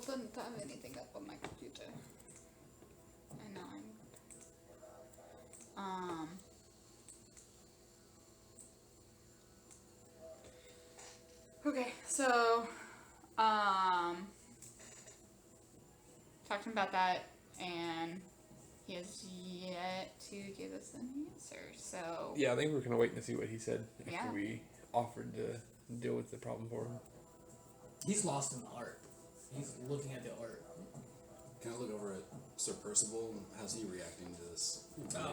doesn't have anything up on my computer. I know Okay, so, talked to him about that, and he has yet to give us an answer, so... Yeah, I think we're going to wait and see what he said after Yeah. we offered to deal with the problem for him. He's lost in the art. He's looking at the art. Can I look over at Sir Percival? How's he reacting to this?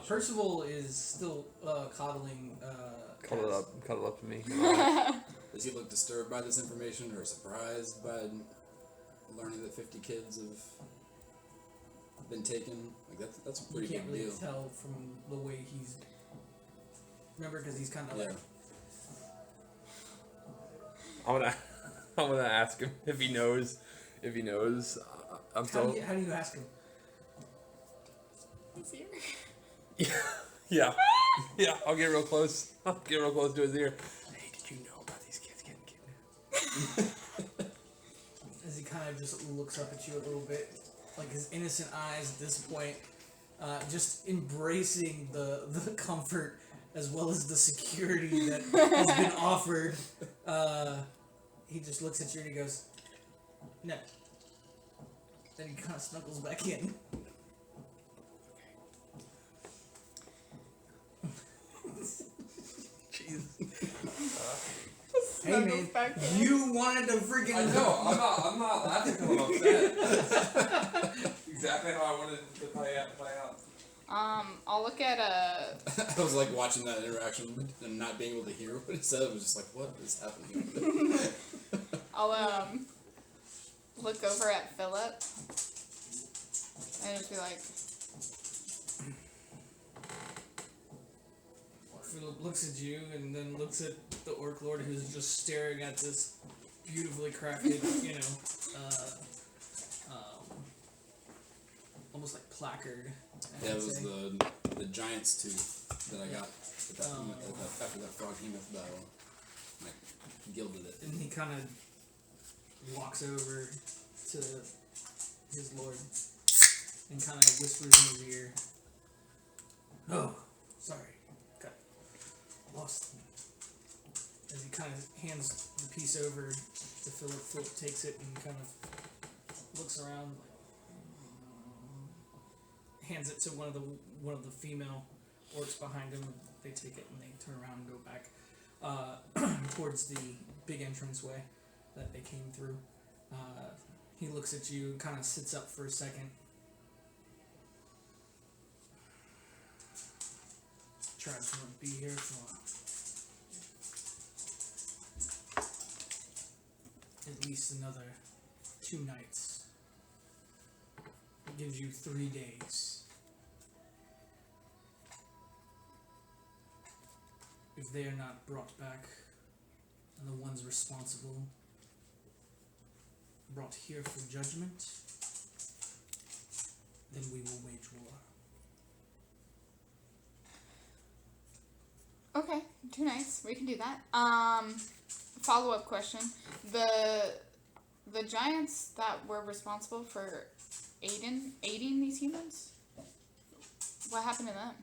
Percival is still coddling. Cuddle it up to me. Does he look disturbed by this information or surprised by learning that 50 kids have been taken? Like that's a pretty You can't big really deal. tell from the way he's. Remember, because he's kind of like. I'm gonna ask him if he knows. If he knows, I'm still. How do you ask him? He's here. Yeah. I'll get real close. I'll get real close to his ear. Hey, did you know about these kids getting kidnapped? As he kind of just looks up at you a little bit, like his innocent eyes at this point, just embracing the comfort as well as the security that has been offered. He just looks at you and he goes, "No." Then he kind of snuggles back in. Jeez. Hey man, you wanted to freaking. I know. I'm not laughing because I'm upset. Exactly how I wanted to play out. I'll look at I was like watching that interaction and not being able to hear what he said. I was just like, what is happening? I'll look over at Philip and just be like, Philip looks at you and then looks at the Orc Lord who's just staring at this beautifully crafted, almost like placard. Yeah, it was the giant's tooth that I got after that Froghemoth battle. Like, gilded it. And he kind of walks over to his lord and kind of whispers in his ear, "Oh, sorry, got lost." As he kind of hands the piece over to Philip, Philip takes it and kind of looks around, hands it to one of the female orcs behind him. They take it and they turn around and go back towards the big entranceway that they came through. He looks at you and kind of sits up for a second. Tribes won't be here for at least another 2 nights. It gives you 3 days. If they are not brought back, and the ones responsible brought here for judgment, then we will wage war. okay, 2 nights, we can do that. Follow-up question. The giants that were responsible for aiding these humans, what happened to them?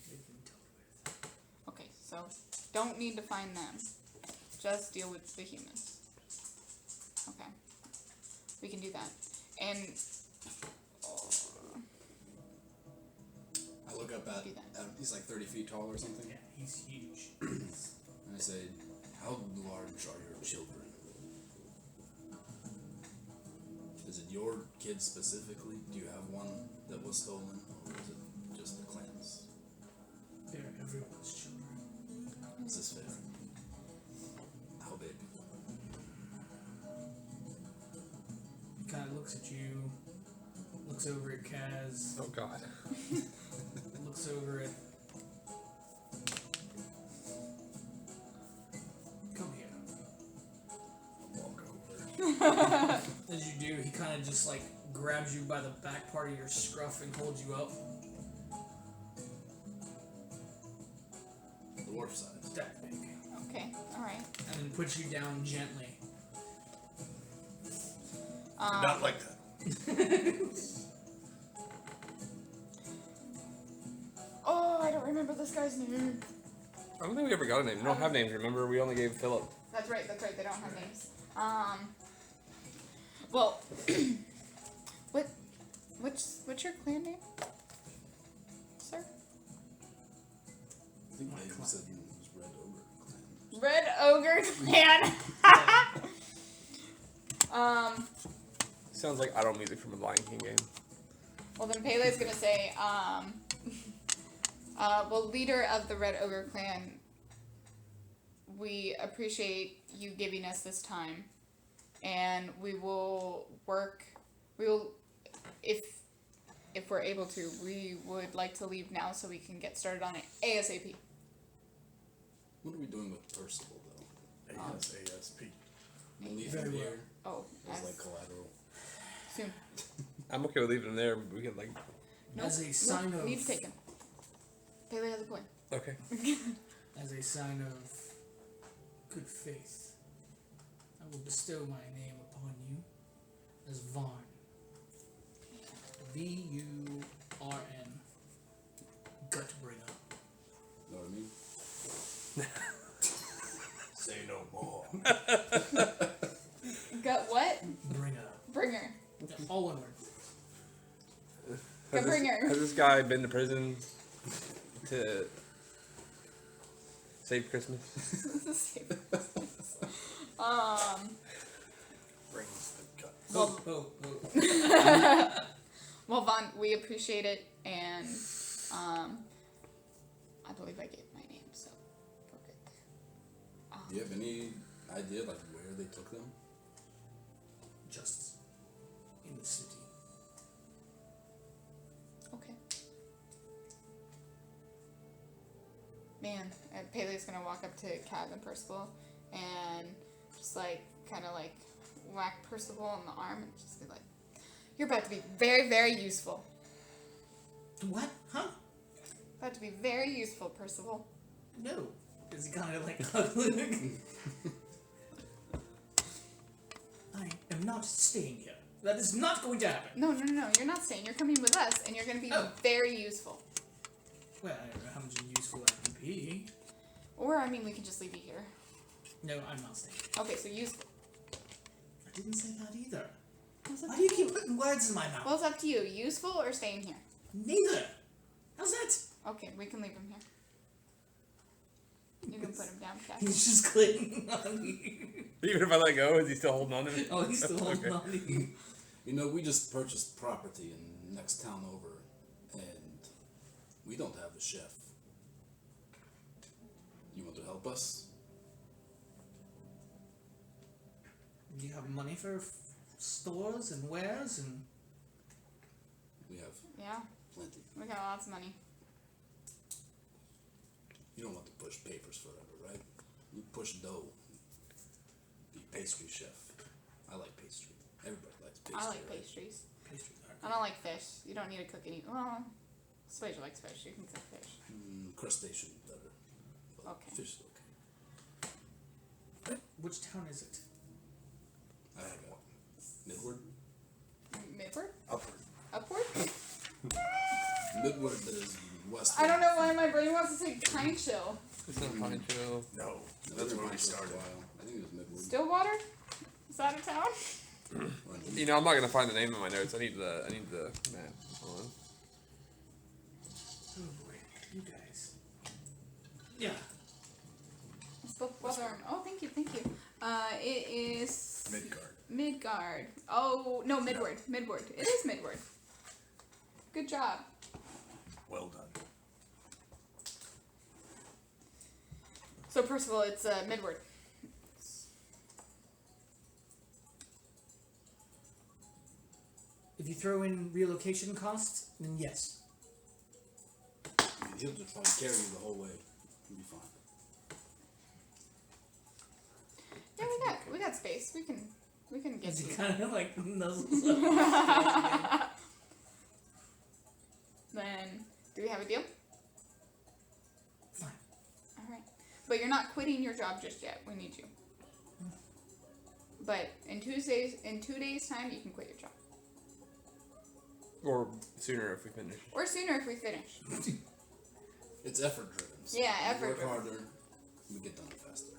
They've been dealt with. Okay, so don't need to find them. Just deal with the humans. Okay. We can do that. And I look up at Do that. he's like 30 feet tall or something. Yeah, he's huge. And I say, how large are your children? Is it your kids specifically? Do you have one that was stolen? Or is it just the clan's? They're everyone's children. Is this fair? How big? He kind of looks at you, looks over at Kaz, Oh God. looks over at... Come here. I'll walk over. As you do, he kind of just like grabs you by the back part of your scruff and holds you up. The dwarf size. That big. okay, alright. And then puts you down gently. Not like that. Oh, I don't remember this guy's name. I don't think we ever got a name. We don't have names. Remember, we only gave Philip. That's right. They don't have names. Well, what's your clan name, sir? I think Dave said it was Red Ogre Clan. Red Ogre Clan. Sounds like idle music from a Lion King game. Well, then Pele's gonna say, well, leader of the Red Ogre Clan, we appreciate you giving us this time, and we will work. We will, if we're able to, we would like to leave now so we can get started on it ASAP. What are we doing with Percival though? ASASP. We'll leave Very him well. here Oh, as as like collateral. soon. I'm okay with leaving him there. But we could like. Nope. As a sign of Leave taken. Pele has a point. Okay. as a sign of good faith, I will bestow my name upon you as Varn. Vurn. Gutbringer. Know what I mean? Say no more. Got what? Bringer. Bringer. Yeah, all one word. Has Bringer. has this guy been to prison to save Christmas? Brings the gut. Well, well, Vaughn, we appreciate it, and I believe I gave my name, so we're good. Do you have any idea like where they took them? Just in the city. Okay. Man, Pele's gonna walk up to Cav and Percival and just like kind of like whack Percival on the arm and just be like, "You're about to be very, very useful. What? Huh? About to be very useful, Percival." No. Is he kind of like ugly? I am not staying here. That is not going to happen. No, you're not staying. You're coming with us, and you're gonna be Oh. very useful. Well, I don't know how much useful I can be. Or I mean, we can just leave you here. No, I'm not staying. Okay, so useful. I didn't say that either. What's up Why to do you keep putting words in my mouth? Well, it's up to you. Useful or staying here? Neither. How's that? Okay, we can leave him here. You can put him down, Cav. He's just clinging on you. Even if I let go, is he still holding on to me? Oh, he's still holding Okay. on to you. You know, we just purchased property in the next town over, and we don't have a chef. You want to help us? Do you have money for stores and wares and... We have Yeah, plenty. we got lots of money. You don't want to push papers forever, right? You push dough. Be pastry chef. I like pastry. Everybody likes pastry. I like right? pastries. pastry? I don't like fish. You don't need to cook any. Well, Swaja likes fish. You can cook fish. Crustacean better. But Okay. fish is okay. Which town is it? I got Midward. Midward? Upward. Upward? Midward that is west. I don't know why my brain wants to say Pine Chill. It's not fine, chill. No, That's that's where where we started. I think it was Midward. Stillwater? Is that a town? Or in- You know, I'm not gonna find the name in my notes. I need the map. Hold on. Oh boy, you guys. Yeah. Oh, thank you. It is Midgard. Midgard. Oh, no, Midward. Midward. It is Midward. Good job. Well done. So, Percival, it's Midward. If you throw in relocation costs, then yes. He'll just probably carry you the whole way. You'll be fine. Yeah, we got space. We can get As he you. kind of like nuzzles up. Then, do we have a deal? Fine. All right. But you're not quitting your job just yet. We need you. But in 2 days time, you can quit your job. Or sooner if we finish. Or sooner if we finish. It's effort driven. So Yeah, we effort work driven. harder, we get done faster.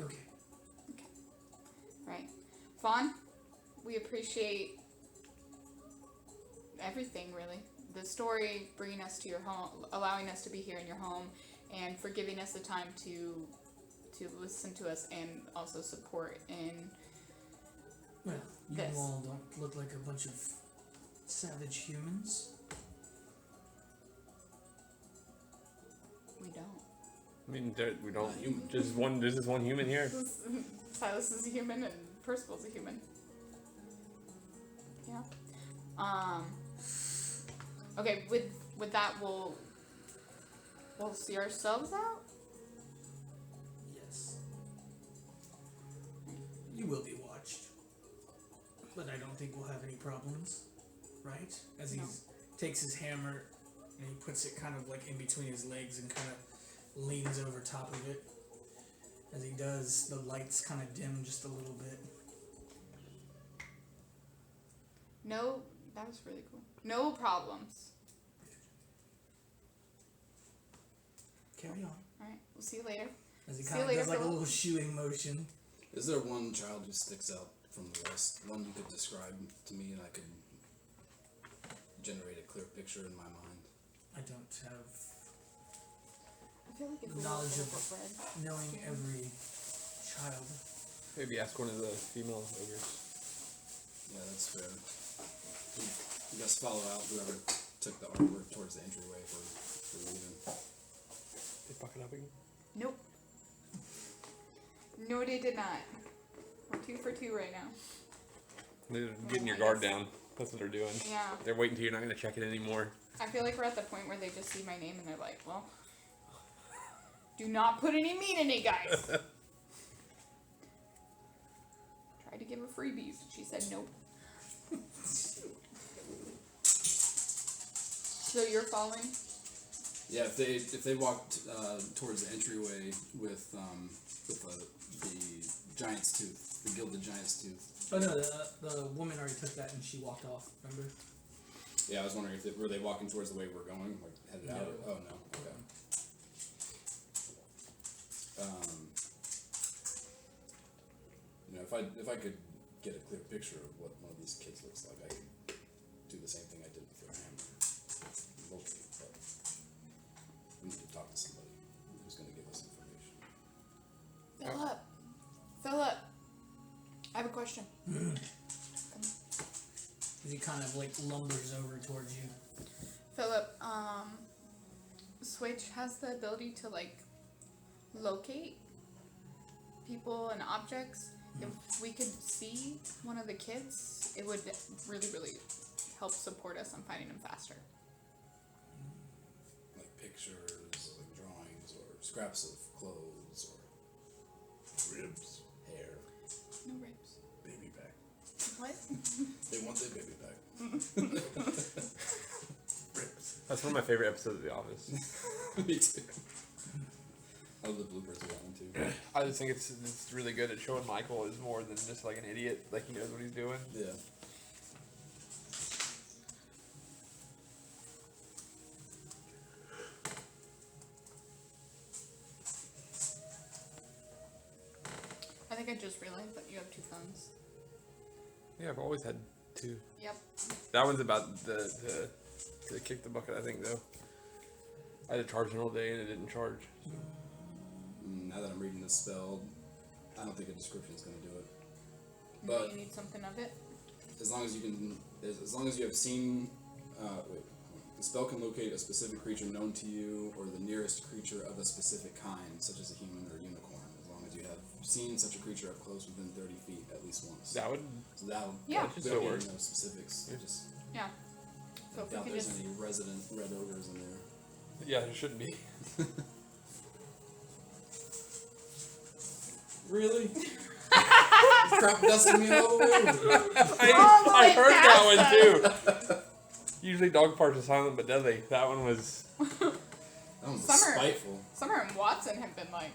Okay. Right. Fawn, we appreciate everything, really. The story, bringing us to your home, allowing us to be here in your home, and for giving us the time to listen to us and also support in Well, you This. all don't look like a bunch of savage humans. we don't. I mean, we don't. Not human. Just this one human here. Silas is a human and Percival's a human. Yeah. Okay, with that we'll see ourselves out. Yes. You will be watched. But I don't think we'll have any problems. Right? As he No. takes his hammer and he puts it kind of like in between his legs and kind of leans over top of it. As he does, the lights kind of dim just a little bit. No, that was really cool. No problems. Carry on. Alright, we'll see you later. As he See kind you of later, does like a Philip. little shooing motion. Is there one child who sticks out from the rest? One you could describe to me and I could generate a clear picture in my mind? I don't have I feel like if we knowledge look of at bread. knowing every child. Maybe ask one of the female ogres. Yeah, that's fair. You guys follow out whoever took the artwork towards the entryway for leaving. They fuck it up again. Nope. No, they did not. We're 2 for 2 right now. They're getting your guard down. That's what they're doing. Yeah. They're waiting till you're not going to check it anymore. I feel like we're at the point where they just see my name and they're like, well, do not put any meat in it, guys. Tried to give her freebies. She said nope. So you're following? Yeah, if they walked towards the entryway with the giant's tooth, the gilded giant's tooth. Oh no, the woman already took that and she walked off. Remember? Yeah, I was wondering if were they walking towards the way we're going, like headed out? No. Oh no. Okay. If I could get a clear picture of what one of these kids looks like, I could do the same thing I did with their hammer. Locate, but we need to talk to somebody who's going to give us information. Philip, I have a question. As he kind of like lumbers over towards you. Philip, Switch has the ability to like locate people and objects. If we could see one of the kids, it would really, really help support us on finding them faster. Like pictures, like drawings, or scraps of clothes, or Ribs. hair. No ribs. Baby back. What? They want their baby back. Ribs. That's one of my favorite episodes of The Office. Me too. I love the bloopers of that one too. I just think it's really good at showing Michael is more than just like an idiot. Like he knows what he's doing. Yeah. I think I just realized that you have 2 phones. Yeah, I've always had 2. Yep. That one's about the kick the bucket, I think, though. I had to charge it all day and it didn't charge. Now that I'm reading this spell, I don't think a description is going to do it. Maybe But you need something of it. as long as you can, as long as you have seen, the spell can locate a specific creature known to you or the nearest creature of a specific kind, such as a human or unicorn. As long as you have seen such a creature up close within 30 feet at least once. That would. So that'll Yeah. That should without still work. getting those specifics. Yeah. Just Yeah. So I if we doubt could there's just any resident red ogres in there. Yeah, there shouldn't be. Really? Crap dusting me all the way over. I heard that one too. Usually dog parts are silent but deadly. That one was. That one was Summer. spiteful. Summer and Watson have been like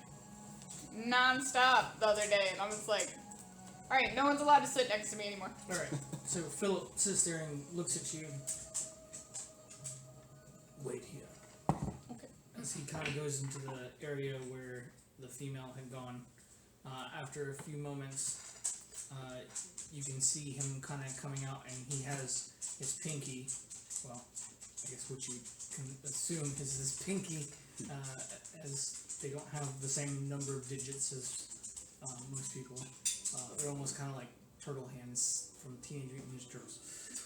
nonstop the other day, and I was like, all right, no one's allowed to sit next to me anymore. All right. So Philip sits there and looks at you. Wait here. Okay. As he kind of goes into the area where the female had gone. After a few moments, you can see him kind of coming out, and he has his pinky. Well, I guess what you can assume is his pinky, as they don't have the same number of digits as most people. They're almost kind of like turtle hands from Teenage Mutant Ninja Turtles.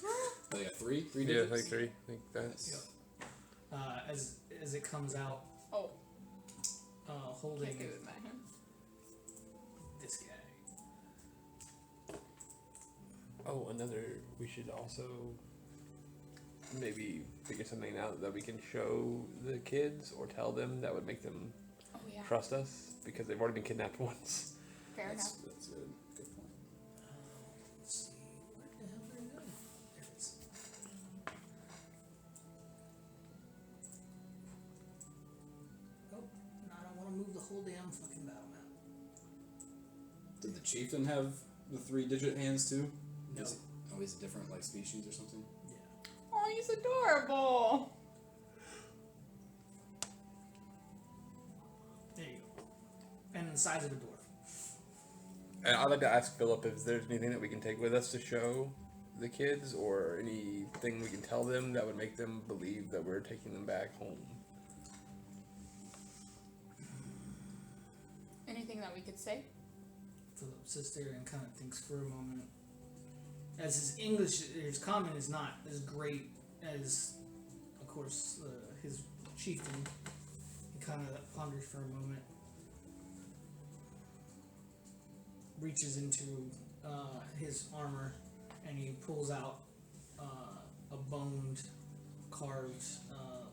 Oh, yeah, three Yeah, digits? like 3. I think that's. As it comes out, Oh, holding can't get it in my hand. this guy. Oh, we should also maybe figure something out that we can show the kids or tell them that would make them Oh yeah, trust us because they've already been kidnapped once. fair enough. That's good. Good point. Let's see, where the hell did it go? There it is. Oh, no, I don't want to move the whole damn fucking battle map. Did the chieftain have the 3-digit hands too? No. He's a different like species or something? Yeah. Oh, he's adorable. There you go. And the size of the dwarf. And I'd like to ask Philip if there's anything that we can take with us to show the kids or anything we can tell them that would make them believe that we're taking them back home. Anything that we could say? Philip sits there and kind of thinks for a moment. As his English, his common is not as great as, of course, his chieftain. He kind of ponders for a moment. Reaches into his armor and he pulls out a boned, carved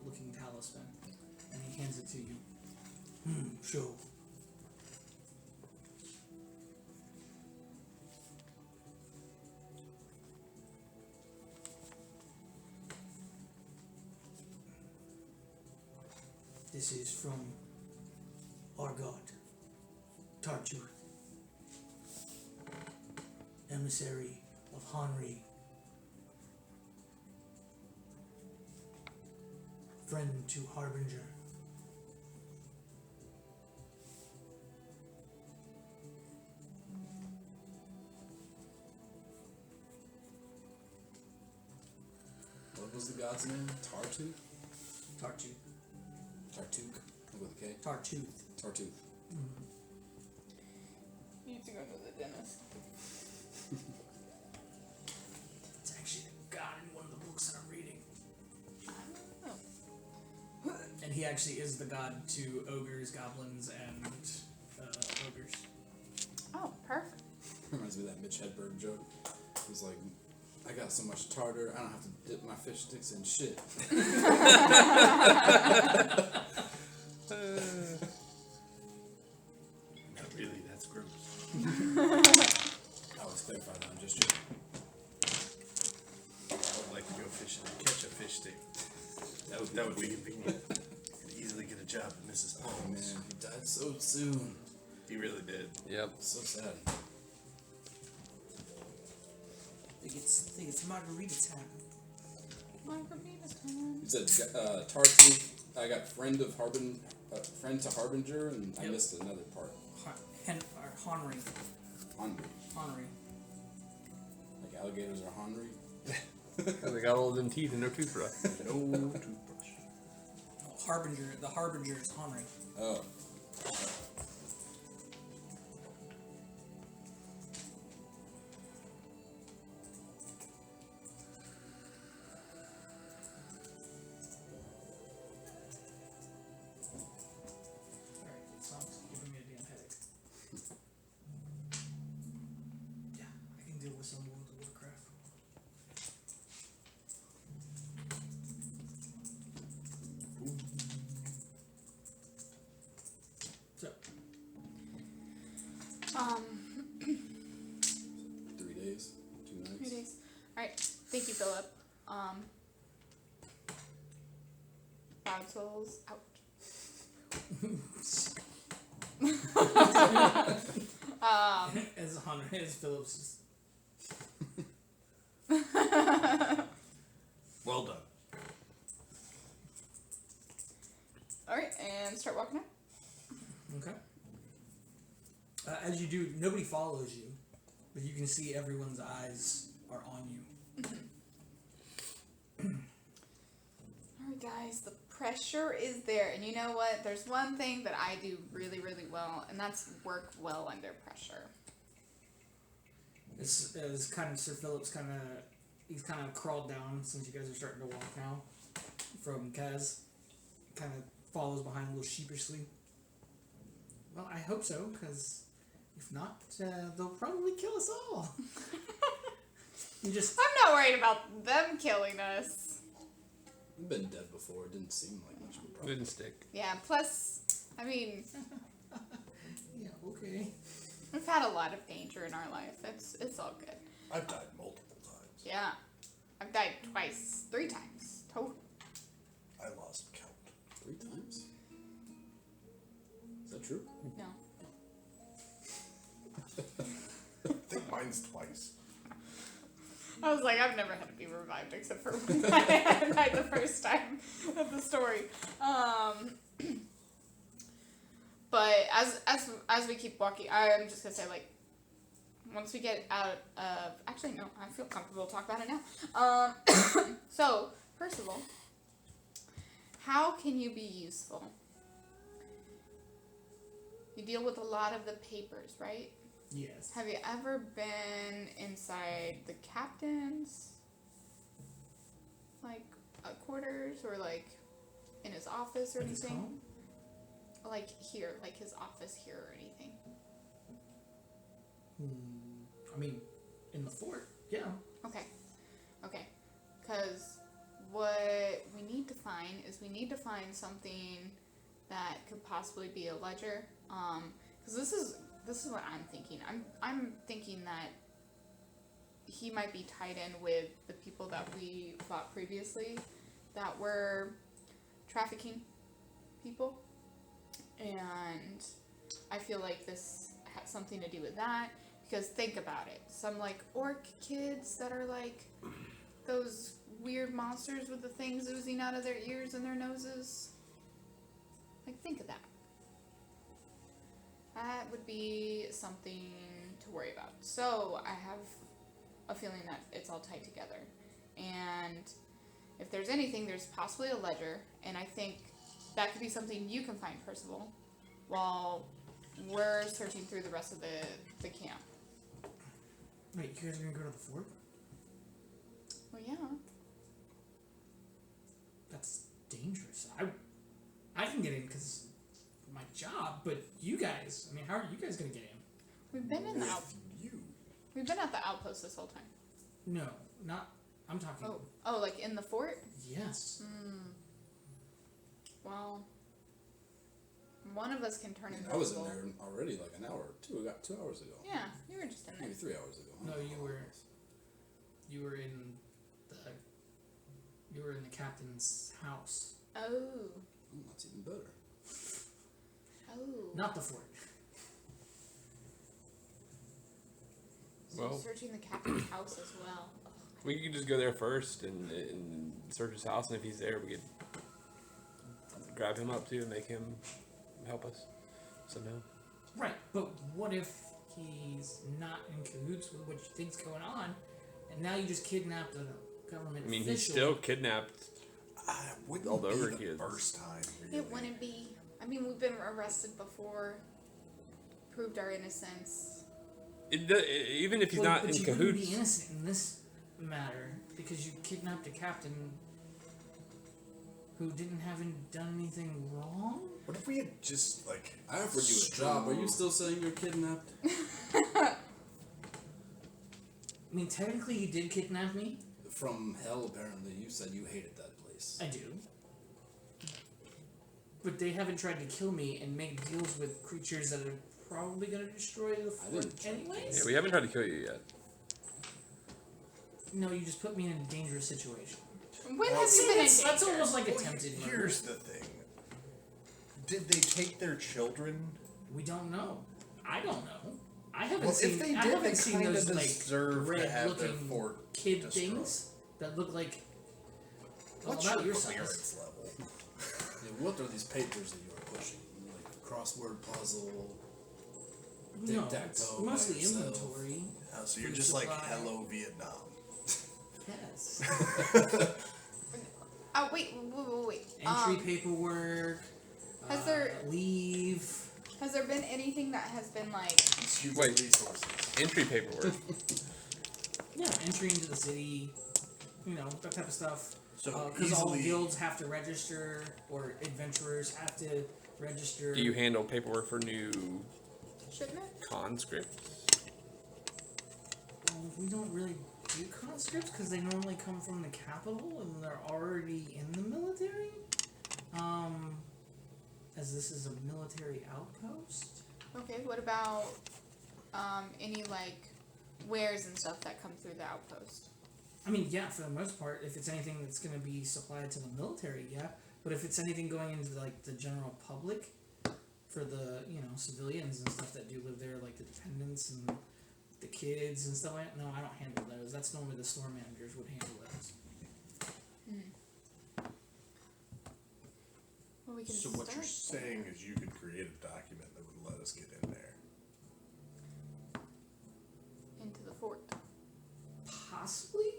looking talisman and he hands it to you. Show. This is from our god, Tartu, emissary of Hanri, friend to Harbinger. What was the god's name? Tartu? Tartu. Tartuk? With a K? Tartooth. Tartooth. You need to go to the dentist. It's actually the god in one of the books that I'm reading. Oh. And he actually is the god to ogres, goblins, and ogres. Oh, perfect. Reminds me of that Mitch Hedberg joke. He's like, I got so much tartar, I don't have to dip my fish sticks in shit. Not really, that's gross. I always clarify that, I'm just joking. I would like to go fishing and catch a fish stick. That would be convenient. Could easily get a job at Mrs. Oh man, Palm's. he died so soon. He really did. Yep. So sad. I think it's margarita time. Margarita time. You said Tartu. I got friend to Harbinger, and I Yep. missed another part. Honry. Honry. Honry. Like alligators are honry. They got all of them teeth and no toothbrush. No toothbrush. Harbinger. The Harbinger is Honry. Oh. Alright, it sounds giving me a damn headache. Yeah, I can deal with some World of Warcraft. So, 3 days, 2 nights. 3 days. Alright, thank you, Philip. Bad souls out. As Phillips just Well done. Alright, and start walking out. okay. As you do, nobody follows you, but you can see everyone's eyes are on you. Alright, guys, the pressure is there. And you know what? There's one thing that I do really, really well, and that's work well under pressure. It's kind of Sir Phillips he's kind of crawled down since you guys are starting to walk now from Kaz. Kind of follows behind a little sheepishly. Well, I hope so, because if not, they'll probably kill us all. You just I'm not worried about them killing us. We've been dead before. It didn't seem like much of a problem. Didn't stick. Yeah, plus, I mean, yeah, okay. we've had a lot of danger in our life. It's all good. I've died multiple times. Yeah. I've died twice. 3 times. Total. I lost count. 3 times? Is that true? No. I think mine's twice. I was like, I've never had to be revived except for when I died the first time of the story. But as we keep walking, I'm just gonna say, like, once we get out of, actually no, I feel comfortable to talk about it now. So first of all, how can you be useful? You deal with a lot of the papers, right? Yes. Have you ever been inside the captain's, like, quarters, or, like, in his office or In his anything? home? Like, here, like his office here or anything? I mean, in the fort, yeah. Okay. Because what we need to find is something that could possibly be a ledger. Because this is what I'm thinking. I'm thinking that he might be tied in with the people that we fought previously that were trafficking people. And I feel like this has something to do with that. Because think about it. Some, like, orc kids that are, like, those weird monsters with the things oozing out of their ears and their noses. Like, think of that. That would be something to worry about. So, I have a feeling that it's all tied together. And if there's anything, there's possibly a ledger. And I think that could be something you can find, Percival, while we're searching through the rest of the camp. Wait, you guys are gonna go to the fort? Well, yeah. That's dangerous. I can get in because of my job, but you guys, I mean, how are you guys gonna get in? We've been in the You. We've been at the outpost this whole time. No, not. I'm talking. Oh, like in the fort? Yes. Well, one of us can turn invisible. I was in there already like an hour, 2 hours ago. Yeah, you were just in there. Maybe 3 hours ago. No, you were in the captain's house. Oh. That's even better. Oh. Not the fort. So Well- searching the captain's house as well. We could just go there first and search his house, and if he's there, we could grab him up too and make him help us somehow. Right, but what if he's not in cahoots with what you think's going on, and now you just kidnapped a government I mean, official? he still kidnapped. Wouldn't All the be ogre the kids. first time. Really. It wouldn't be. I mean, we've been arrested before. Proved our innocence. Even if he's Well, not but in you wouldn't cahoots. be innocent in this matter because you kidnapped a captain who didn't have done anything wrong. What if we had just like? I offered you a job. Are you still saying you're kidnapped? I mean, technically, you did kidnap me. From hell, apparently. You said you hated that place. I do. But they haven't tried to kill me and make deals with creatures that are probably going to destroy the fort didn't try to anyways. Yeah, we haven't tried to kill you yet. No, you just put me in a dangerous situation. When have you been in danger? That's almost like attempted murder. Here's the thing. Did they take their children? We don't know. I don't know. I haven't Well, seen. if they I did, haven't they seen kind of those deserve like to have their red-looking fort kid destroyed. things that look like. What's about your clearance size. level? Yeah, what are these papers that you are pushing? Like crossword puzzle. No, Tic-tac-toe it's by mostly yourself. inventory. Oh, so you're Food just like supply. Hello Vietnam. Yes. Oh wait. Entry paperwork. has there- leave? Has there been anything that has been like? Human Wait. resources. Entry paperwork. Yeah, entry into the city. You know, that type of stuff. So Because all easily. guilds have to register, or adventurers have to register. Do you handle paperwork for new Shipment? conscripts? Well, we don't really do conscripts because they normally come from the capital and they're already in the military. As this is a military outpost. Okay. What about any like wares and stuff that come through the outpost? I mean, yeah, for the most part, if it's anything that's going to be supplied to the military, yeah. But if it's anything going into like the general public, for the civilians and stuff that do live there, like the dependents and the kids and stuff like that, no, I don't handle those. That's normally the store managers would handle those. Well, we can So what you're start saying is you could create a document that would let us get in there. into the fort. Possibly.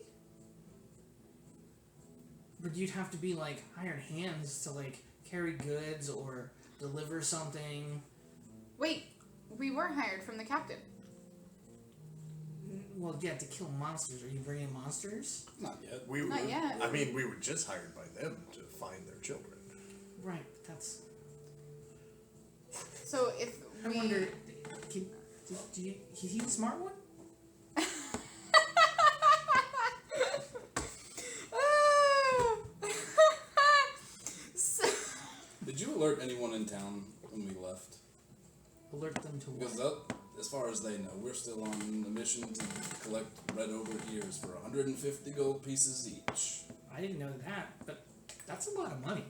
But you'd have to be like hired hands to like carry goods or deliver something. Wait, we were hired from the captain. Well, yeah, to kill monsters. Are you bringing monsters? Not yet. We Not were, yet. I mean, we were just hired by them to find their children. Right. That's. So if I we wonder. Do you? He's the smart one. So- Did you alert anyone in town when we left? Alert them to Because what? that, as far as they know, we're still on a mission to collect red over ears for 150 gold pieces each. I didn't know that, but that's a lot of money.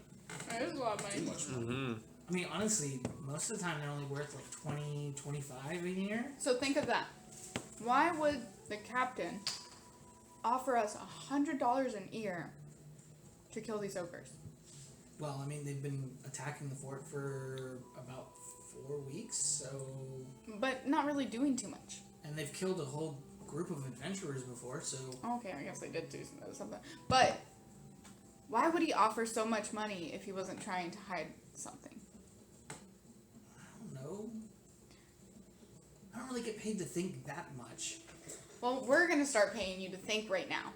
That is a lot of Too money. much money. Mm-hmm. I mean, honestly, most of the time they're only worth like 20, 25 a year. So think of that. Why would the captain offer us $100 an ear to kill these ogres? Well, I mean, they've been attacking the fort for about 4 weeks, so. But not really doing too much. And they've killed a whole group of adventurers before, so. Okay, I guess they did do something. But why would he offer so much money if he wasn't trying to hide something? I don't know. I don't really get paid to think that much. Well, we're gonna start paying you to think right now.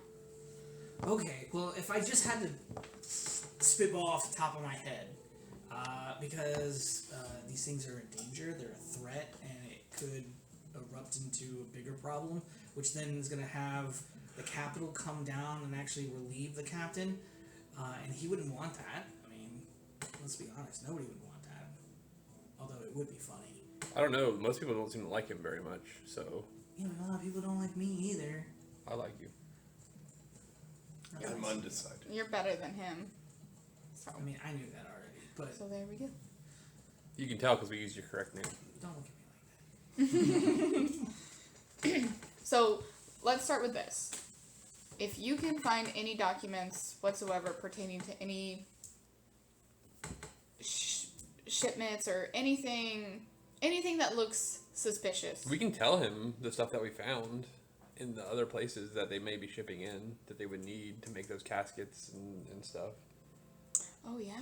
Okay, well, if I just had to spitball off the top of my head, because these things are a danger, they're a threat, and it could erupt into a bigger problem, which then is going to have the capital come down and actually relieve the captain, and he wouldn't want that. I mean, let's be honest, nobody would want that, although it would be funny. I don't know. Most people don't seem to like him very much, so You know, a lot of people don't like me either. I like you. I'm undecided. You're better than him. So, I mean, I knew that already, but so there we go. You can tell because we used your correct name. don't look at me like that. So let's start with this. If you can find any documents whatsoever pertaining to any shipments or anything that looks suspicious. We can tell him the stuff that we found in the other places that they may be shipping in that they would need to make those caskets and stuff. Oh yeah.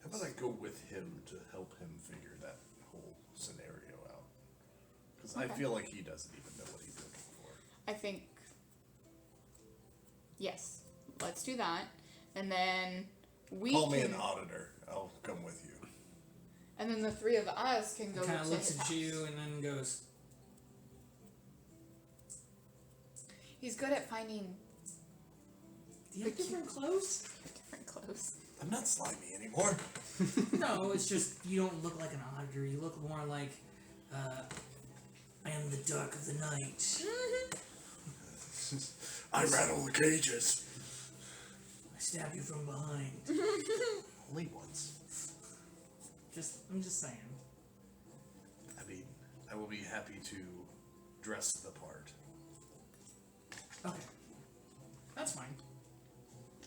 How about I go with him to help him figure that whole scenario out? Because I Okay. feel like he doesn't even know what he's looking for. I think yes. Let's do that. And then we Call me can, an auditor. I'll come with you. and then the three of us can go Kind of to looks his at house. you and then goes, He's good at finding "Do you have different clothes?" different clothes. I'm not slimy anymore. No, it's just you don't look like an auditor. You look more like, I am the dark of the night. I rattle the cages. I stab you from behind. Only once. I'm just saying. I mean, I will be happy to dress the part. Okay. That's fine.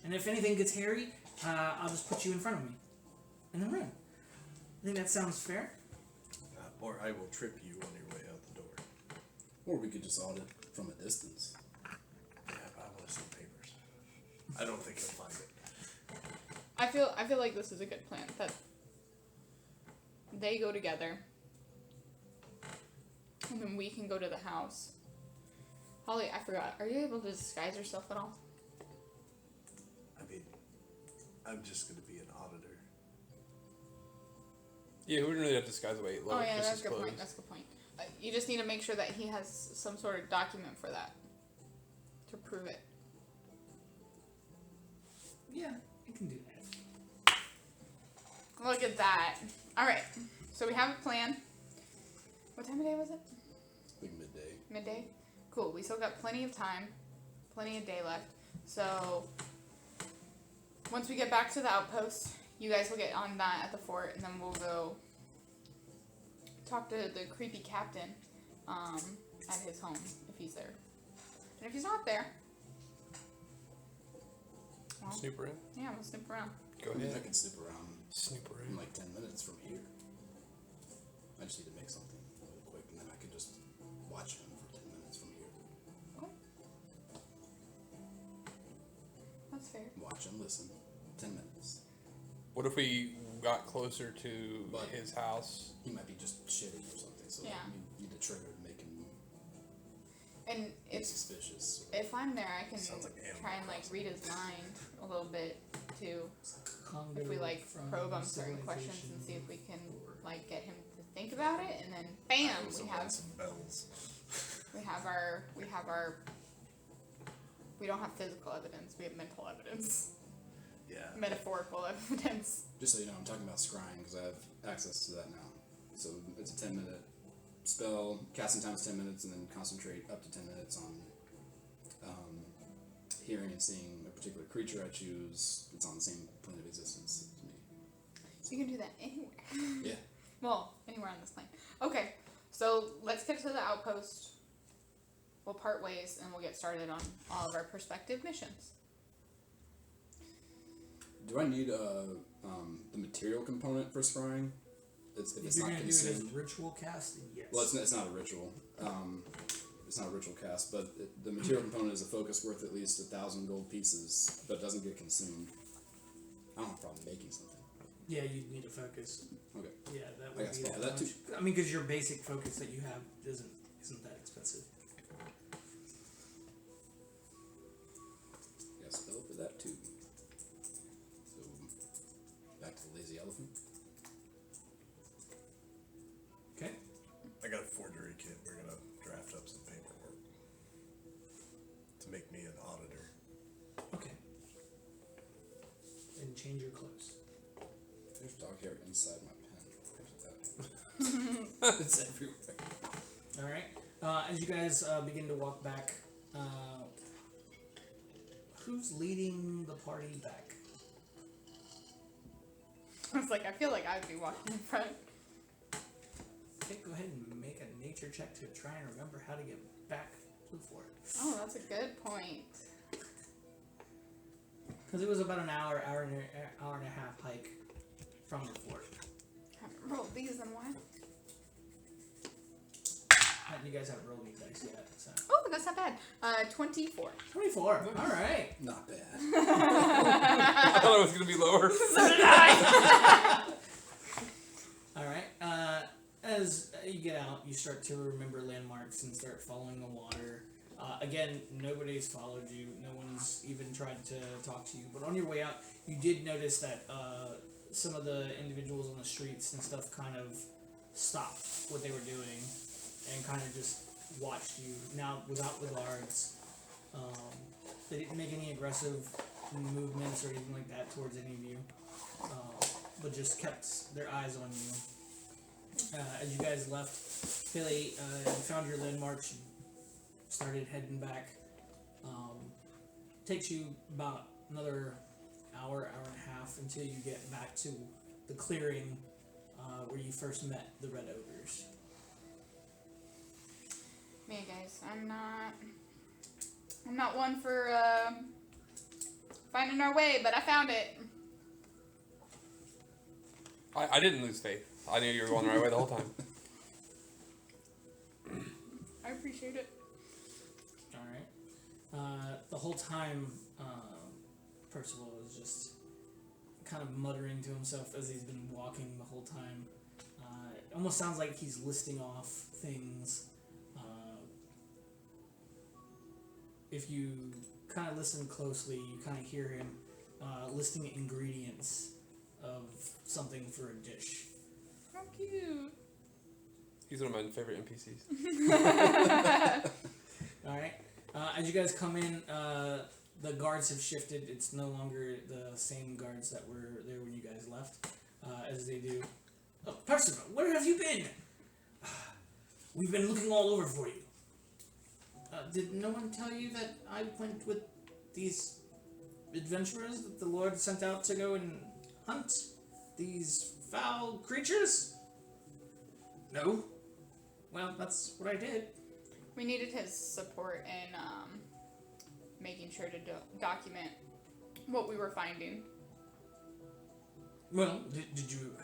And if anything gets hairy, I'll just put you in front of me. In the room. I think that sounds fair. Or I will trip you on your way out the door. Or we could just audit from a distance. Yeah, but I want to see papers. I don't think he'll find it. I feel like this is a good plan. That they go together, and then we can go to the house. Holly, I forgot. Are you able to disguise yourself at all? I mean, I'm just going to be an auditor. Yeah, we wouldn't really have to disguise away. Oh yeah, just that's a his good point. clothes. That's a good point. You just need to make sure that he has some sort of document for that to prove it. Yeah, I can do that. Look at that. All right. So we have a plan. What time of day was it? Like midday. Midday? Cool. We still got plenty of time. Plenty of day left. So once we get back to the outpost, you guys will get on that at the fort, and then we'll go talk to the creepy captain at his home, if he's there. And if he's not there, well, Snoop around. yeah, we'll snoop around. Go I mean, I ahead. can snoop around Snoop in around. like 10 minutes from here. I just need to make something really quick, and then I can just watch him for 10 minutes from here. Okay. That's fair. Watch and listen. 10 minutes. What if we got closer to But- his house? He might be just shitty or something, so Yeah. you need to trigger to make him And be if suspicious. if I'm there, I can Sounds like Animal try and like read his mind a little bit too. If we like probe on certain questions and see if we can like get him to think about it, and then bam, Also we want have some bells. we don't have physical evidence, we have mental evidence, Yeah. metaphorical evidence. Just so you know, I'm talking about scrying because I have access to that now. So it's a 10-minute spell. Casting time is 10 minutes, and then concentrate up to 10 minutes on hearing and seeing a particular creature I choose. It's on the same plane of existence as me. So you can do that anywhere. Yeah. Well, anywhere on this plane. Okay, so let's get to the outpost. We'll part ways and we'll get started on all of our prospective missions. Do I need the material component for scrying? If If it's you're not going to do it as consumed. a ritual cast, then yes. Well, it's not a ritual. It's not a ritual cast, but the material component is a focus worth at least 1,000 gold pieces, but doesn't get consumed. I don't have a problem making something. Yeah, you need a focus. Okay. Yeah, that I would got be spell that for that much. too. I mean, because your basic focus that you have isn't that expensive. Got a spell for that too. So back to the lazy elephant. Okay. I got a forgery kit. We're going to draft up some paperwork to make me an auditor. Okay. And change your clothes. There's dog hair inside my pen. It's everywhere. All right. As you guys begin to walk back, who's leading the party back? I was like, I feel like I'd be walking in front. Okay, go ahead and make a nature check to try and remember how to get back to the fort. Oh, that's a good point. Because it was about an hour and a half hike from the fort. Haven't rolled these in a while. And you guys haven't rolled any dice yet, so. Oh, that's not bad. 24. 24. All right. Not bad. I thought it was gonna be lower. All right. As you get out, you start to remember landmarks and start following the water. Again, nobody's followed you. No one's even tried to talk to you. But on your way out, you did notice that some of the individuals on the streets and stuff kind of stopped what they were doing and kind of just watched you. Now, without the guards, they didn't make any aggressive movements or anything like that towards any of you, but just kept their eyes on you. As you guys left, Haley, you found your landmarks, you started heading back. Takes you about another hour and a half until you get back to the clearing where you first met the Red Ogres. Man, guys, I'm not one for finding our way, but I found it. I didn't lose faith. I knew you were going the right way the whole time. I appreciate it. Alright. The whole time, Percival is just kind of muttering to himself as he's been walking the whole time. It almost sounds like he's listing off things. If you kind of listen closely, you kind of hear him listing ingredients of something for a dish. How cute. He's one of my favorite NPCs. Alright. As you guys come in, the guards have shifted. It's no longer the same guards that were there when you guys left, as they do. Oh, Percival, where have you been? We've been looking all over for you. Did no one tell you that I went with these adventurers that the Lord sent out to go and hunt these foul creatures? No. Well, that's what I did. We needed his support in making sure to document what we were finding. Well, did you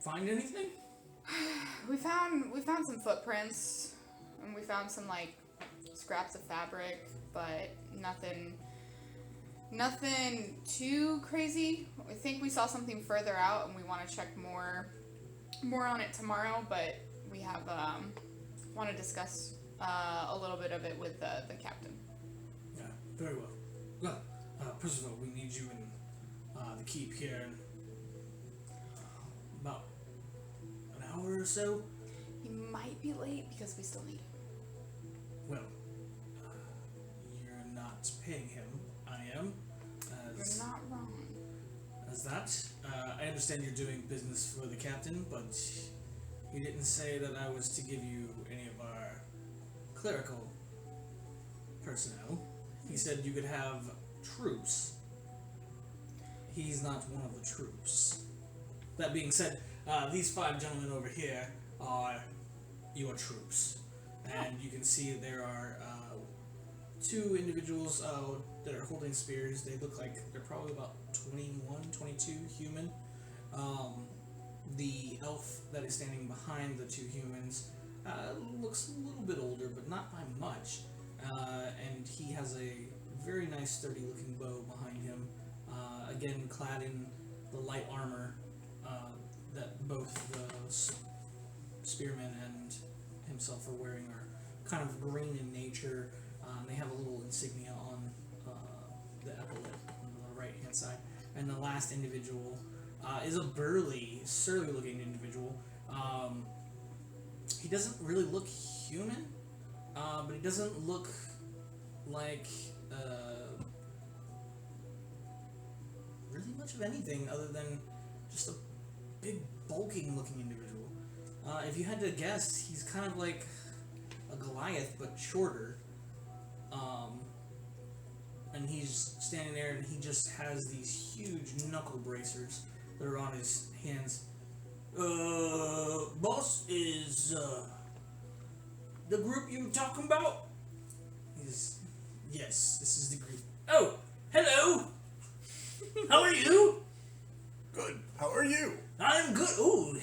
find anything? We found some footprints, and we found some like scraps of fabric, but nothing too crazy. I think we saw something further out, and we want to check more on it tomorrow. But we have want to discuss a little bit of it with the captain. Yeah, very well. Well, Percival, we need you in the keep here in about an hour or so. He might be late because we still need him. Well, you're not paying him. I am. You're not wrong. As that, I understand you're doing business for the captain, but he didn't say that I was to give you any of our clerical personnel. He said you could have troops. He's not one of the troops. That being said, these 5 gentlemen over here are your troops. And you can see there are 2 individuals that are holding spears. They look like they're probably about 21, 22 human. The elf that is standing behind the 2 humans looks a little bit older, but not by much. And he has a very nice, sturdy-looking bow behind him. Again, clad in the light armor that both the spearman and himself are wearing are kind of green in nature. They have a little insignia on the epaulet on the right-hand side. And the last individual is a burly, surly-looking individual. He doesn't really look human, but he doesn't look like really much of anything other than just a big, bulking-looking individual. If you had to guess, he's kind of like a Goliath, but shorter. And he's standing there, and he just has these huge knuckle bracers that are on his hands. Boss, is the group you talking about? Yes, this is the group. Oh, hello! How are you? Good. How are you? I'm good. Ooh.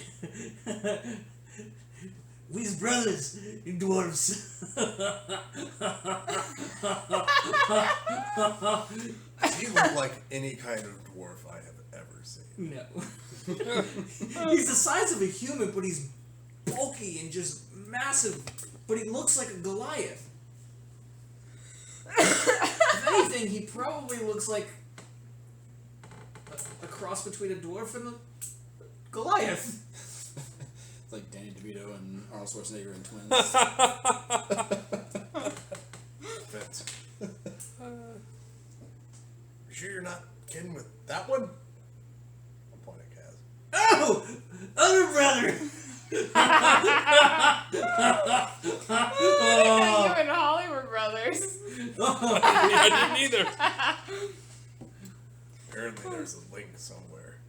We's brothers, you dwarves. Does he look like any kind of dwarf I have ever seen? No. He's the size of a human, but he's bulky and just massive. But he looks like a Goliath. If anything, he probably looks like a cross between a dwarf and a Goliath. It's like Danny DeVito and Arnold Schwarzenegger and twins. Fits. You sure you're not kidding with that one? I'm pointing at Kaz. Oh! Other brother! You and Holly were brothers. I didn't either. Apparently there's a link somewhere.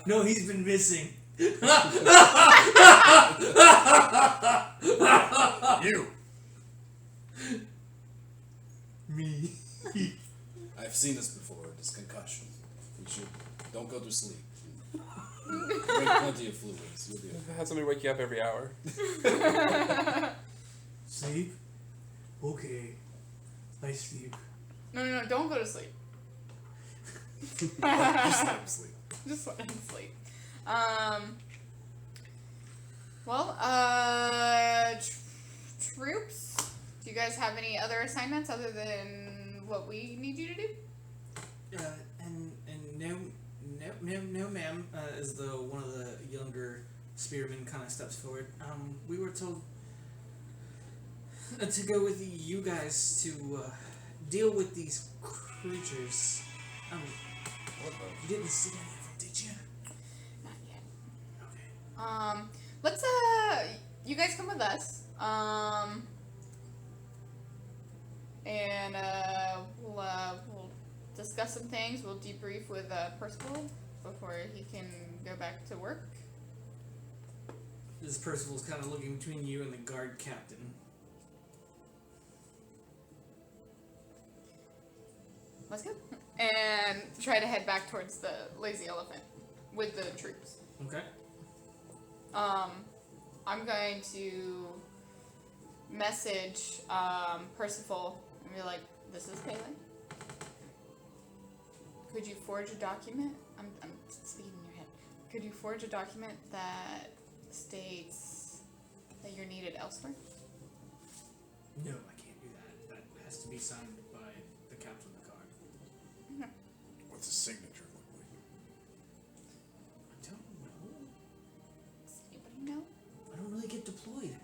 No, he's been missing. You. Me. I've seen this before. It's concussion. We should don't go to sleep. Drink plenty of fluids. You'll be okay. Have somebody wake you up every hour. Sleep? Okay. I sleep. No, don't go to sleep. Just let him sleep. Just let him sleep. Well, troops, do you guys have any other assignments other than what we need you to do? And no, ma'am. As though one of the younger spearmen kind of steps forward. We were told to go with you guys to deal with these creatures. You didn't see any of them, did you? Not yet. Okay. Let's, you guys come with us. And, we'll discuss some things. We'll debrief with, Percival before he can go back to work. This Percival's kind of looking between you and the guard captain. Let's go. And try to head back towards the Lazy Elephant with the troops. Okay. I'm going to message Percival and be like, "This is Palin. Could you forge a document?" I'm speaking in your head. Could you forge a document that states that you're needed elsewhere? No, I can't do that. That has to be signed by the captain of the guard. What's his signature look like? I don't know. Does anybody know? I don't really get deployed.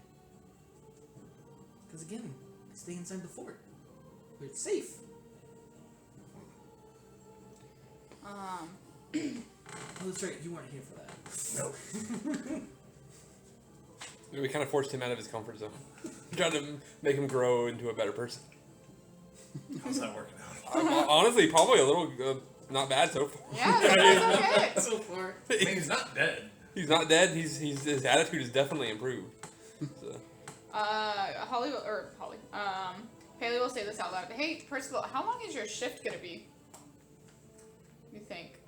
Because again, I stay inside the fort. Where it's safe. Oh, that's right. You weren't here for that. No. We kind of forced him out of his comfort zone. Trying to make him grow into a better person. How's that working out? Honestly, probably a little not bad so far. Yeah, that's okay. So far. I mean, he's not dead. He's not dead. His attitude has definitely improved. So. Haley will say this out loud. Hey, Percival, how long is your shift gonna be? You think?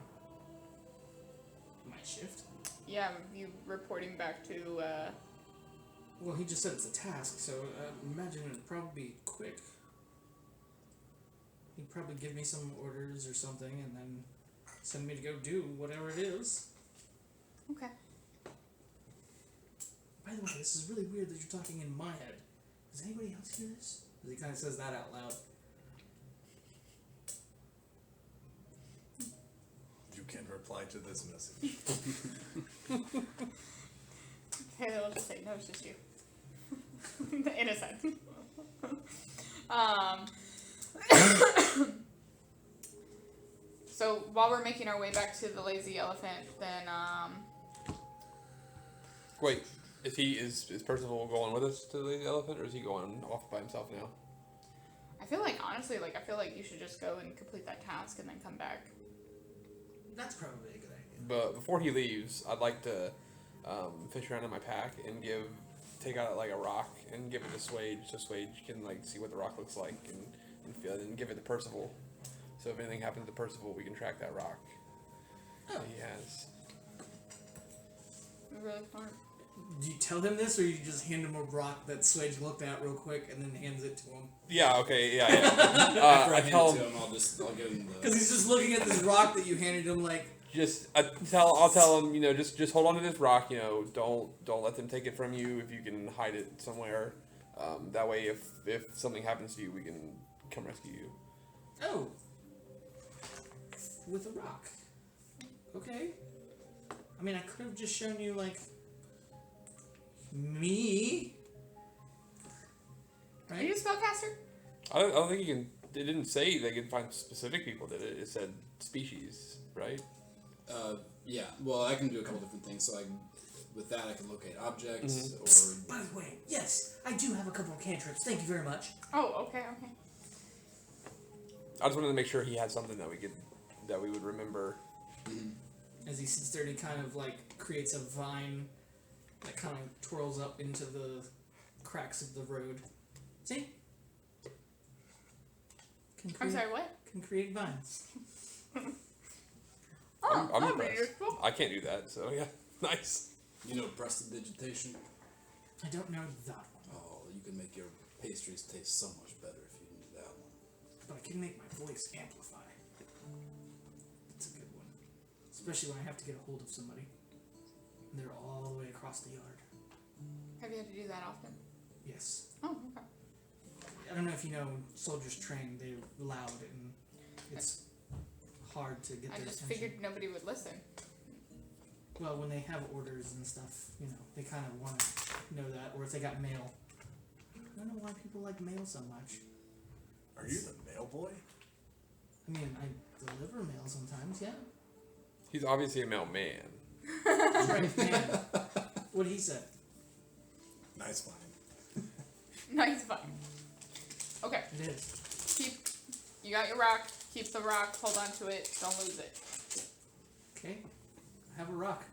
My shift? Yeah, you reporting back to, Well, he just said it's a task, so imagine it'd probably be quick. He'd probably give me some orders or something and then send me to go do whatever it is. Okay. By the way, this is really weird that you're talking in my head. Does anybody else hear this? He kind of says that out loud. You can reply to this message. Haley will just say, no, it's just you. Innocent. So while we're making our way back to the Lazy Elephant, then Wait, is Percival going with us to the elephant, or is he going off by himself now? I feel like honestly, I feel like you should just go and complete that task and then come back. That's probably a good idea. But before he leaves, I'd like to fish around in my pack and take out like a rock and give it to Swage, so Swage can like see what the rock looks like and feel it, and give it to Percival. So if anything happens to Percival, we can track that rock. Oh. That he has. Really smart. Do you tell him this, or you just hand him a rock that Swage looked at real quick and then hands it to him? Yeah. Okay. Yeah. After I I hand tell it to him. him, I'll give him the. Because he's just looking at this rock that you handed him, like. I'll tell him, just hold on to this rock, don't let them take it from you if you can hide it somewhere. That way, if something happens to you, we can come rescue you. Oh. With a rock. Okay. I mean, I could have just shown you, like, me. Are you a spellcaster? I don't think you can. It didn't say they could find specific people, did it? It said species, right? Yeah. Well, I can do a couple different things. So with that, I can locate objects By the way, yes, I do have a couple of cantrips. Thank you very much. Oh, okay. I just wanted to make sure he had something that we would remember. As he sits there and he kind of like creates a vine that kind of twirls up into the cracks of the road. See? I'm sorry, what? Can create vines. Oh, I'm that'd be impressed. useful. I can't do that, so yeah, nice. You know prestidigitation? I don't know that one, Oh, you can make your pastries taste so much better if you knew that one. but I can make my voice amplify. That's a good one. Especially when I have to get a hold of somebody. And they're all the way across the yard. Have you had to do that often? Yes. Oh, okay. I don't know if you know, soldiers train, they're loud and it's hard to get I their just attention. figured nobody would listen. Well, when they have orders and stuff, you know, they kind of want to know that. Or if they got mail. I don't know why people like mail so much. Are you the mail boy? I mean, I deliver mail sometimes, yeah. He's obviously a mailman. That's right, man. What he said. Nice find. Nice fine. Okay, It is. you got your rock. Keep the rock. Hold on to it. Don't lose it. Okay. I have a rock.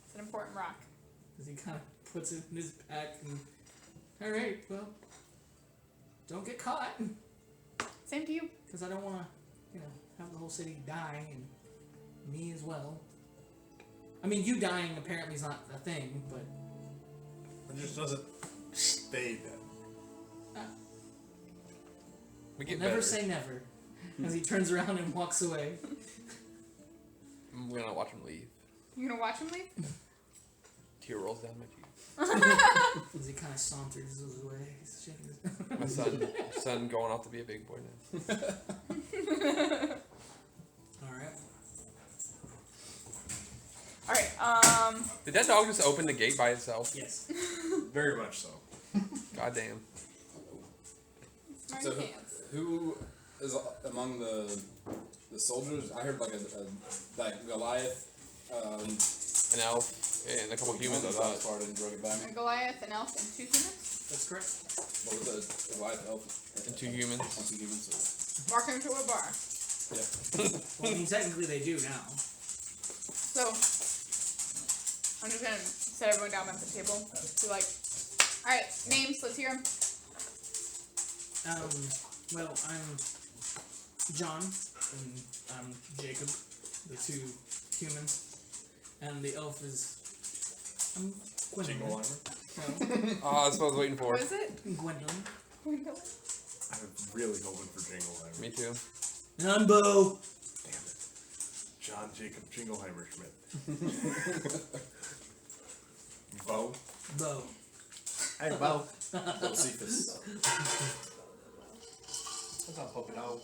It's an important rock. As he kind of puts it in his pack and... Alright, well... Don't get caught. Same to you. Because I don't want to, you know, have the whole city die and me as well. I mean, you dying apparently is not a thing, but... It just doesn't stay then. We get never better. say never. As he turns around and walks away. I'm gonna watch him leave. You gonna watch him leave? Tear rolls down my cheek. As he kind of saunters away. He's shaking his... My son going off to be a big boy now. Alright. Alright, Did that dog just open the gate by itself? Yes. Very much so. Goddamn. smarty So pants. who is among the soldiers? I heard like that Goliath. An elf and a couple humans. I as thought. far and drug it back. A Goliath, an elf, and 2 humans. That's correct. What was the Goliath elf? And 2 humans. Oh, 2 humans. Walk into a bar. Yeah. Well, I mean, technically they do now. So, I'm just gonna set everyone down at the table. Be like, alright, names, let's hear them. Well, I'm John, and I'm Jacob, the 2 humans. And the elf is... I'm Gwendolyn. Jingleheimer? No, Oh, that's what I was waiting for. What is it? Gwendolyn. Gwendolyn? I'm really hoping for Jingleheimer. Me too. And I'm Bo. Damn it. John Jacob Jingleheimer Schmidt. Bo. Bo. Hey, Bo. Josephus. What's up, Puppy Dog?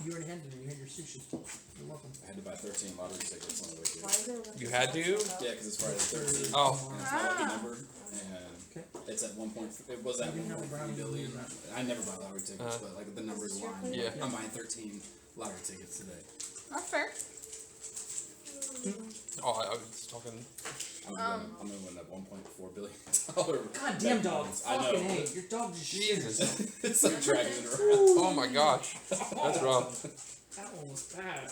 You already had dinner. You had your sushi. You're welcome. I had to buy 13 lottery tickets on the way here. You had to? Yeah, because it's Friday the 13th. Oh. And it's my lucky number. And Okay. it's at 1 point. It was at You didn't have a 1.3 brownie billion. either. I never buy lottery tickets, but like the numbers line. Yeah. I'm buying 13 lottery tickets today. That's fair. Oh, I was talking. I'm gonna win that 1.4 billion. God damn dog. I know. Fucking hey, your dog just Jesus. It's like dragging it around. Oh my gosh. That's rough. That one was bad.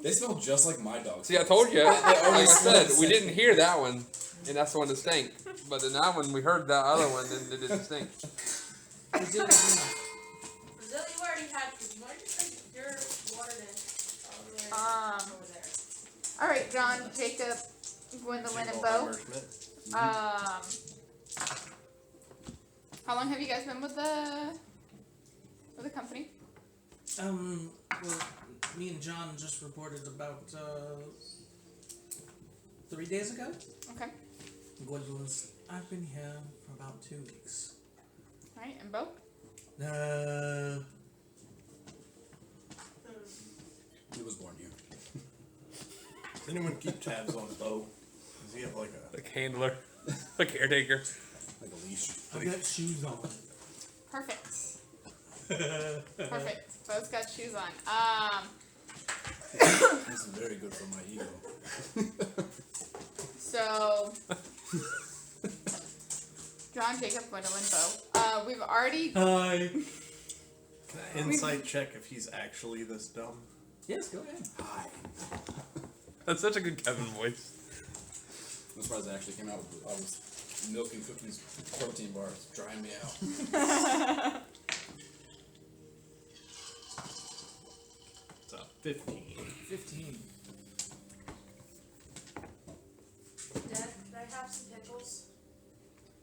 They smell just like my dogs. See, I told you. Like I always said, smell we the didn't hear that one, and that's the one that stank. But then that one, we heard that other one, and it didn't stink. Brazil, you already had food. Why don't you take your water dish all the way over there? Alright, John, Jacob, Gwendolyn, and Bo. Schmidt. How long have you guys been with the company? Well, me and John just reported about 3 days ago. Okay. Gwendolyn's, I've been here for about 2 weeks. Alright, and Bo? He was born here. Does anyone keep tabs on Bo? Does he have like a... Like handler, a caretaker. Like a leash. I've got shoes on. Perfect. Perfect. Bo's got shoes on. This is very good for my ego. So John, Jacob, Gwendolyn, Bo. We've already Hi. Can I insight check if he's actually this dumb? Yes, go ahead. Hi. That's such a good Kevin voice. I'm surprised I actually came out with all this milk and cookies protein bars. Drying me out. It's a 15. 15. Dad, could I have some pickles?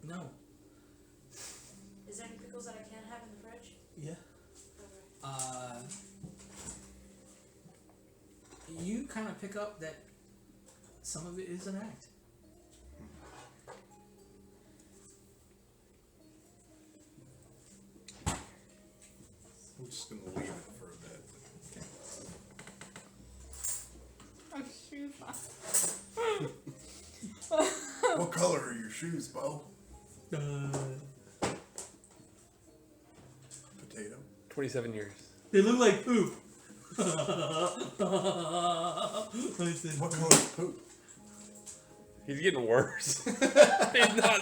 No. Is there any pickles that I can't have in the fridge? Yeah. Okay. You kind of pick up that some of it is an act. I'm just gonna leave it for a bit. Oh, shoot. What color are your shoes, Bo? Potato. 27 years. They look like poop. I said, What color is poop? He's getting worse. He's not.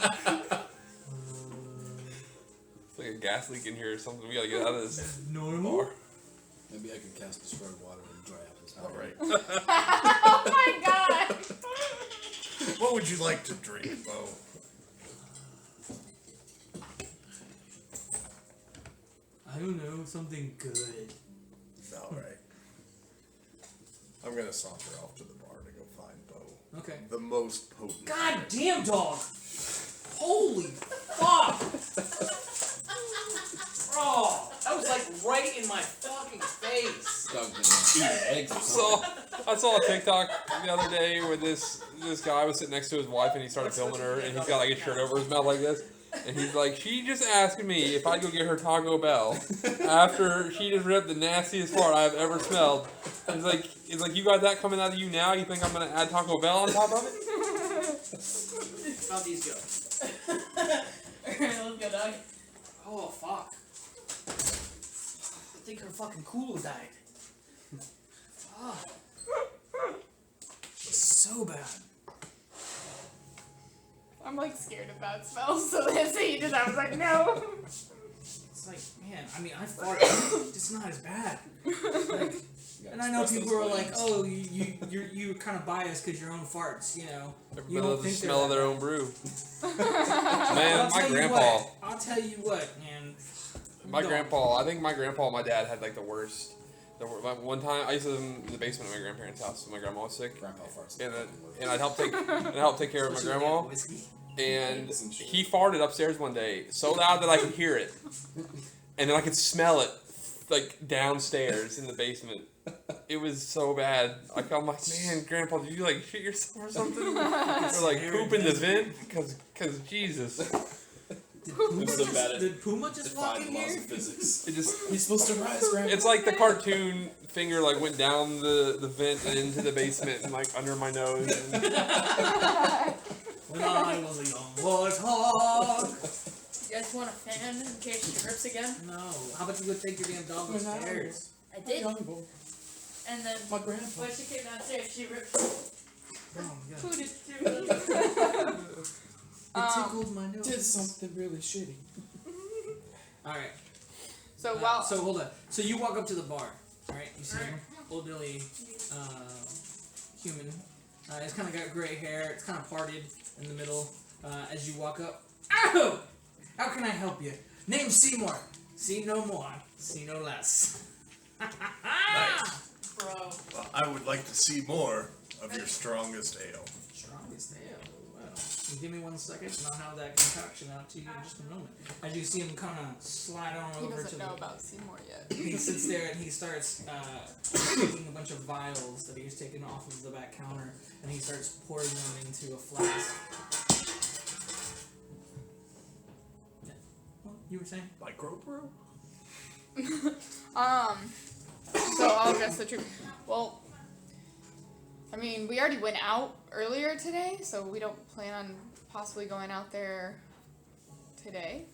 It's like a gas leak in here or something. We gotta get out of this normal? bar. Maybe I could cast destroy water and dry out this All right. Oh my god! What would you like to drink, Bo? I don't know, something good. All right. I'm gonna saunter off to the bar to go find Bo. Okay. The most potent. God damn, dog! Holy fuck! Oh, that was like right in my fucking face. Dog been eating eggs or something. I saw a TikTok the other day where this guy was sitting next to his wife and he started filming her and he's got like his shirt over his mouth like this. And he's like, she just asked me if I'd go get her Taco Bell after she just ripped the nastiest fart I've ever smelled. And it's like, you got that coming out of you now? You think I'm gonna add Taco Bell on top of it? How'd these go? Alright, let's go, dog. Oh, fuck. I think her fucking Kulu died. Oh. So bad. I'm like scared of bad smells, so that's he did. I was like, no. It's like, man, I mean, I fart, it's not as bad. Like, and I know people are like, oh, you're kind of biased because your own farts, you know. You Everybody don't loves the think smell of they're their that own brew. bad. Man, I'll my tell you grandpa. what, I'll tell you what, man. My Don't. grandpa, I think my grandpa and my dad had like the worst. One time, I used to live in the basement of my grandparents' house when my grandma was sick, Grandpa farts. and I'd help take care of my Especially grandma. with whiskey. And he farted upstairs one day so loud that I could hear it, and then I could smell it like downstairs in the basement. It was so bad. I'm like, man, Grandpa, did you like shit yourself or something? Or like poop in the vent? Cause Jesus. Did Puma just walk in here? Physics. It just. He's supposed to rise, Grandpa. It's like the cartoon finger like went down the vent and into the basement and like under my nose. And When I was a young warthog. You guys want a fan in case she rips again? No. How about you go take your damn dog upstairs? I did. And then My grandpa. when she came downstairs, she ripped. Oh my god. Who did do It tickled my nose. Did something really shitty. Alright. So So hold on. So you walk up to the bar, right? You see him, elderly human. He's kind of got gray hair. It's kind of parted in the middle. As you walk up, ow! How can I help you? Name Seymour. See no more. See no less. Nice. Bro. Well, I would like to see more of your strongest ale. Strongest ale. Well, give me 1 second, and I'll have that concoction out to you in just a moment. As you see him kind of slide on he over to doesn't the. know about Seymour yet. He sits there and he starts taking a bunch of vials that he's taken off of the back counter, and he starts pouring them into a flask. Yeah. What you were saying? Microbrew? So I'll guess the truth. Well, I mean, we already went out earlier today, so we don't plan on possibly going out there today.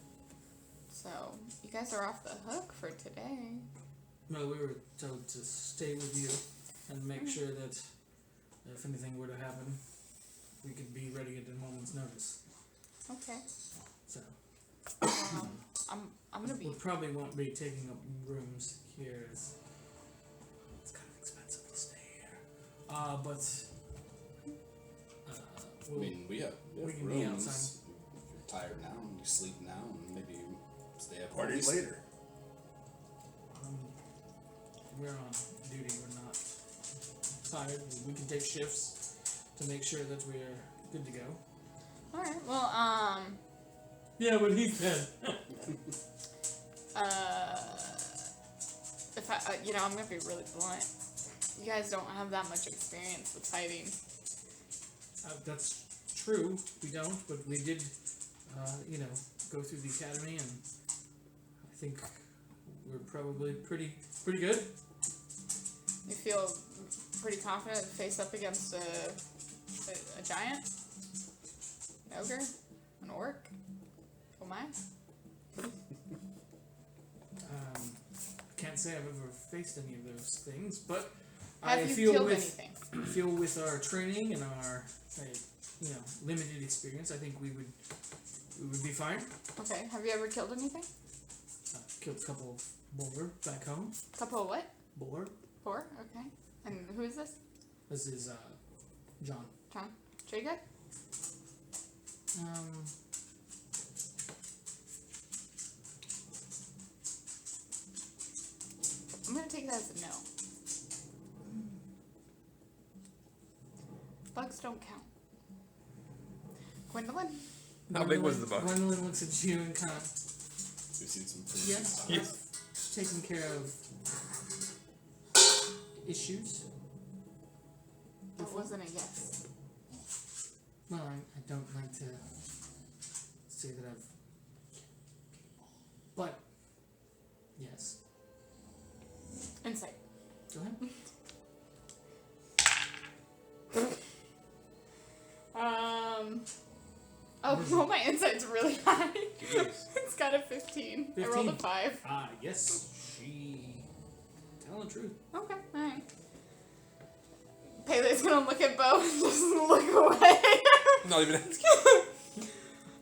So you guys are off the hook for today. No, we were told to stay with you and make sure that if anything were to happen, we could be ready at a moment's notice. Okay. So, I'm gonna be. We probably won't be taking up rooms here. It's kind of expensive to stay here. But I mean, we have we can be rooms. outside. If you're tired now, you sleep now, and maybe you stay up Party all later. We're on duty. We're not tired. We can take shifts to make sure that we're good to go. All right. Well, Yeah, but he's dead. if I, I'm gonna be really blunt. You guys don't have that much experience with fighting. That's true. We don't, but we did, go through the academy, and I think we're probably pretty good. You feel pretty confident to face up against a giant, an ogre, an orc. Oh my! Can't say I've ever faced any of those things, but Have I you feel killed with anything? feel with our training and our limited experience, I think we would be fine. Okay. Have you ever killed anything? Killed a couple of boar back home. Couple of what? Boar. Four. Okay. And who is this? This is John. John. Jay good? I'm gonna take that as a no. Bugs don't count. Gwendolyn? How big was the bug? Gwendolyn looks at you and kind of, We've seen some pretty yes, Yes. taking care of issues. That wasn't a yes. Well, I don't like to say that I've, but yes. Insight. Go ahead. Well, my insight's really high. Jeez. It's got a 15. I rolled a 15. 5. Yes, she telling the truth. Okay, alright. Pele's gonna look at Bo and just look away. Not even asking.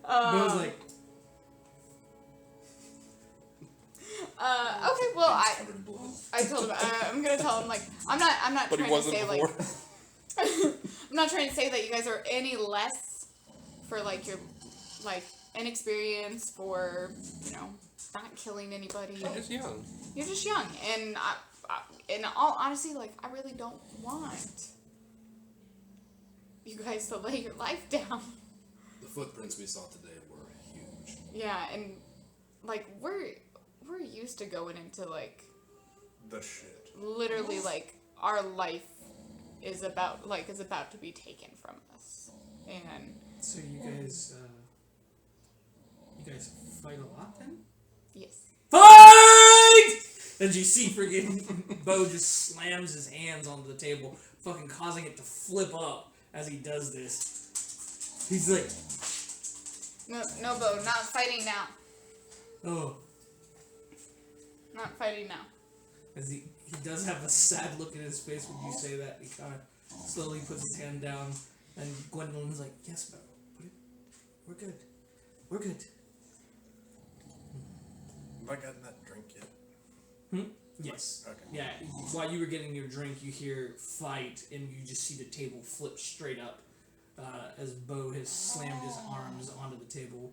Bo's like, Okay, well, I told him, I'm gonna tell him, like, I'm not But he trying to wasn't say, before. like, I'm not trying to say that you guys are any less for, like, your, like, inexperience for, not killing anybody. You're just young. You're just young, and in all honesty, like, I really don't want you guys to lay your life down. The footprints we saw today were huge. Yeah, and, like, we're used to going into, like, The shit. literally, like, our life is about to be taken from us. And so you guys fight a lot then? yes. Fight! As you see, freaking Bo just slams his hands onto the table, fucking causing it to flip up as he does this. He's like, No, Bo, not fighting now. oh. Not fighting now. As he does have a sad look in his face when you say that. He kind of slowly puts his hand down, and Gwendolyn's like, yes, Bo, we're good. We're good. Have I gotten that drink yet? Yes. Okay. Yeah, while you were getting your drink, you hear fight, and you just see the table flip straight up as Bo has slammed his arms onto the table.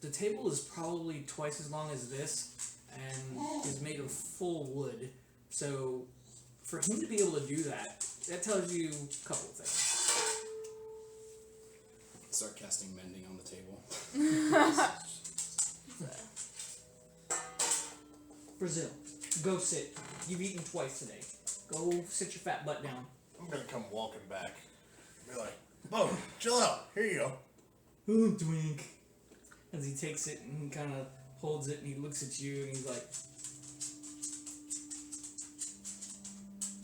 The table is probably twice as long as this, and is made of full wood. So, for him to be able to do that, that tells you a couple of things. Start casting mending on the table. Brazil, go sit. You've eaten twice today. Go sit your fat butt down. I'm gonna come walking back. Be like, Bo, chill out. Here you go. Oh, drink. As he takes it and he kind of holds it and he looks at you and he's like,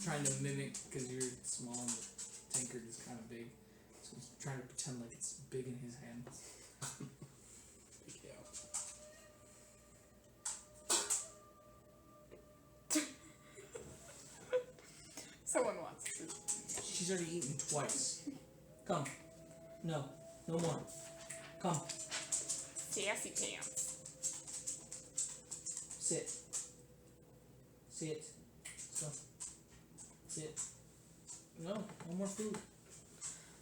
trying to mimic, because you're small and the tankard is kind of big, so he's trying to pretend like it's big in his hand. Yeah. Someone wants to. She's already eaten twice. Come. No. No more. Come. Sassy pants. Sit. Sit. Stop. Sit. No, no more food.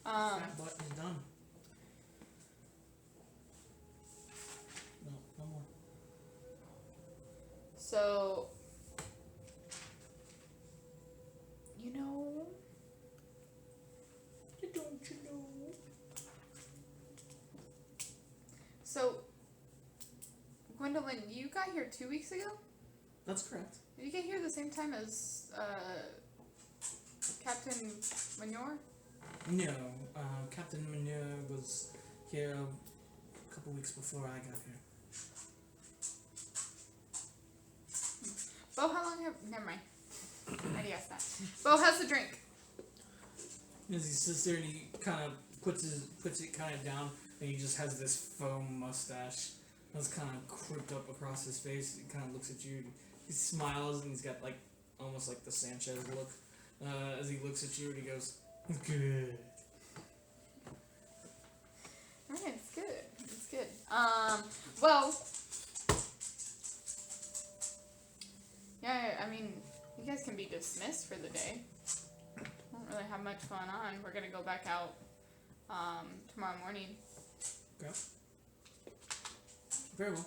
Fat butt is done. No, no more. So, you know, Don't you know? so, Gwendolyn, you got here 2 weeks ago? That's correct. Did you get here the same time as, Captain Manure? No, Captain Manure was here a couple weeks before I got here. Bo, how long have, never mind. I already asked that. Bo, how's the drink? As he sits there and he kind of puts it kind of down, and he just has this foam mustache that's kind of crooked up across his face. He kind of looks at you. He smiles and he's got like almost like the Sanchez look as he looks at you and he goes, "Good." Alright, it's good. It's good. Well, yeah, I mean, you guys can be dismissed for the day. Don't really have much going on. We're gonna go back out, tomorrow morning. Okay. Very well.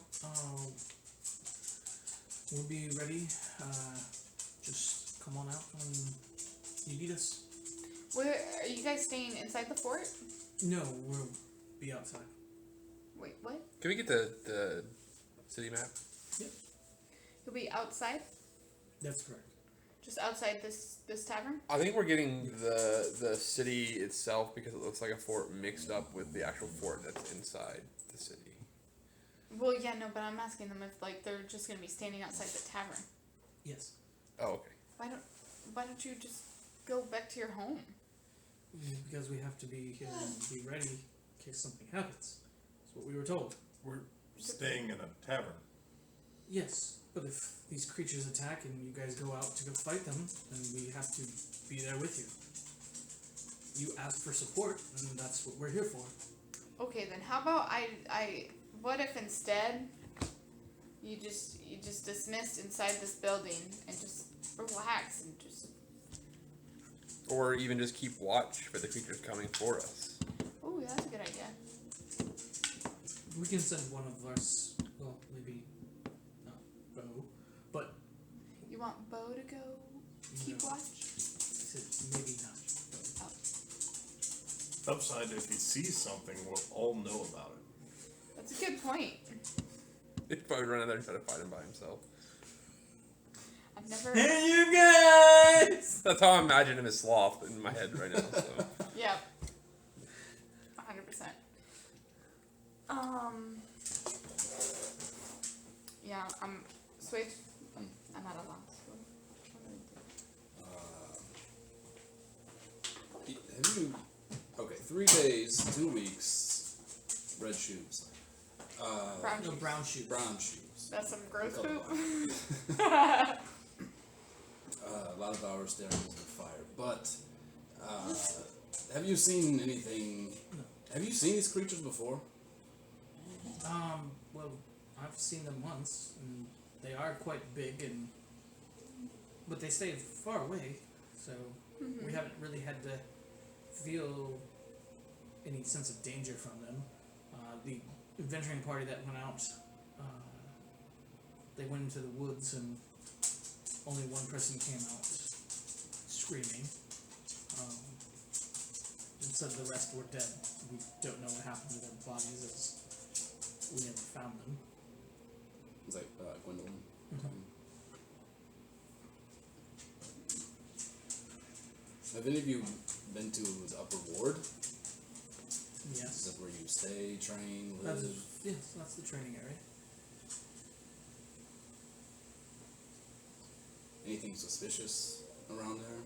We'll be ready. Just come on out when you need us. Where, are you guys staying inside the fort? No, we'll be outside. Wait, what? Can we get the city map? You'll be outside? That's correct. Just outside this tavern? I think we're getting the city itself because it looks like a fort mixed up with the actual fort that's inside the city. Well, yeah, no, but I'm asking them if, like, they're just gonna be standing outside the tavern. Yes. Oh, okay. Why don't you just go back to your home? Because we have to be here and be ready in case something happens. That's what we were told. We're staying in a tavern. Yes, but if these creatures attack and you guys go out to go fight them, then we have to be there with you. You asked for support, and that's what we're here for. Okay, then how about what if instead you just dismissed inside this building and just relax and just. Or even just keep watch for the creatures coming for us. Oh, that's a good idea. We can send one of us, well, maybe not Bo, but You want Bo to go keep No. watch? I said maybe not Bo. Upside, if he sees something, we'll all know about it. That's a good point. He'd probably run out there and try to fight him by himself. I've never. Hey, you guys! That's how I imagine him as Sloth in my head right now. So. Yeah. 100%. Yeah, I'm switch. I'm at a loss. What do I do? Have you? Okay, 3 days, 2 weeks, red shoes. Brown No, shoes. brown shoes. Brown shoes. That's some gross Color poop. blind. A lot of hours staring into the fire. But have you seen anything? No. Have you seen these creatures before? Well, I've seen them once, and they are quite big, but they stay far away, so we haven't really had to feel any sense of danger from them. The adventuring party that went out, they went into the woods, and only one person came out screaming. And said the rest were dead. We don't know what happened to their bodies, as we never found them. It's like Gwendolyn. Have any of you been to the Upper Ward? Is Yes. that where you stay, train, live? Yes, that's the training area. Anything suspicious around there?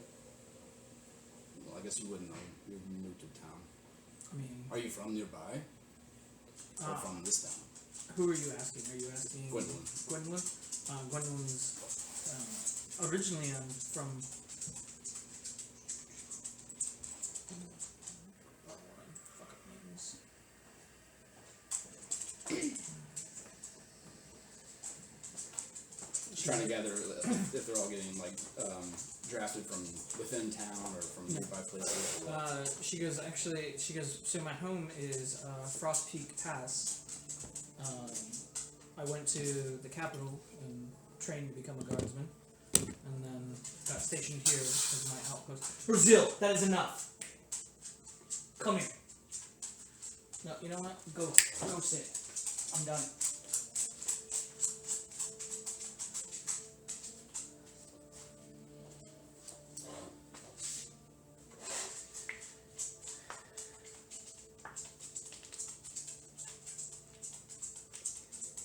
Well, I guess you wouldn't know. You're new to town. I mean, Are you from nearby? Or Uh, from this town? who are you asking? Are you asking Gwendolyn. Gwendolyn? Gwendolyn's originally from. Fuck up names. trying to gather if they're all getting like drafted from within town or from nearby places. Or what. She goes, so my home is Frost Peak Pass. I went to the capital and trained to become a guardsman, and then got stationed here as my outpost. Brazil, that is enough. Come here. No, you know what? Go sit. I'm done.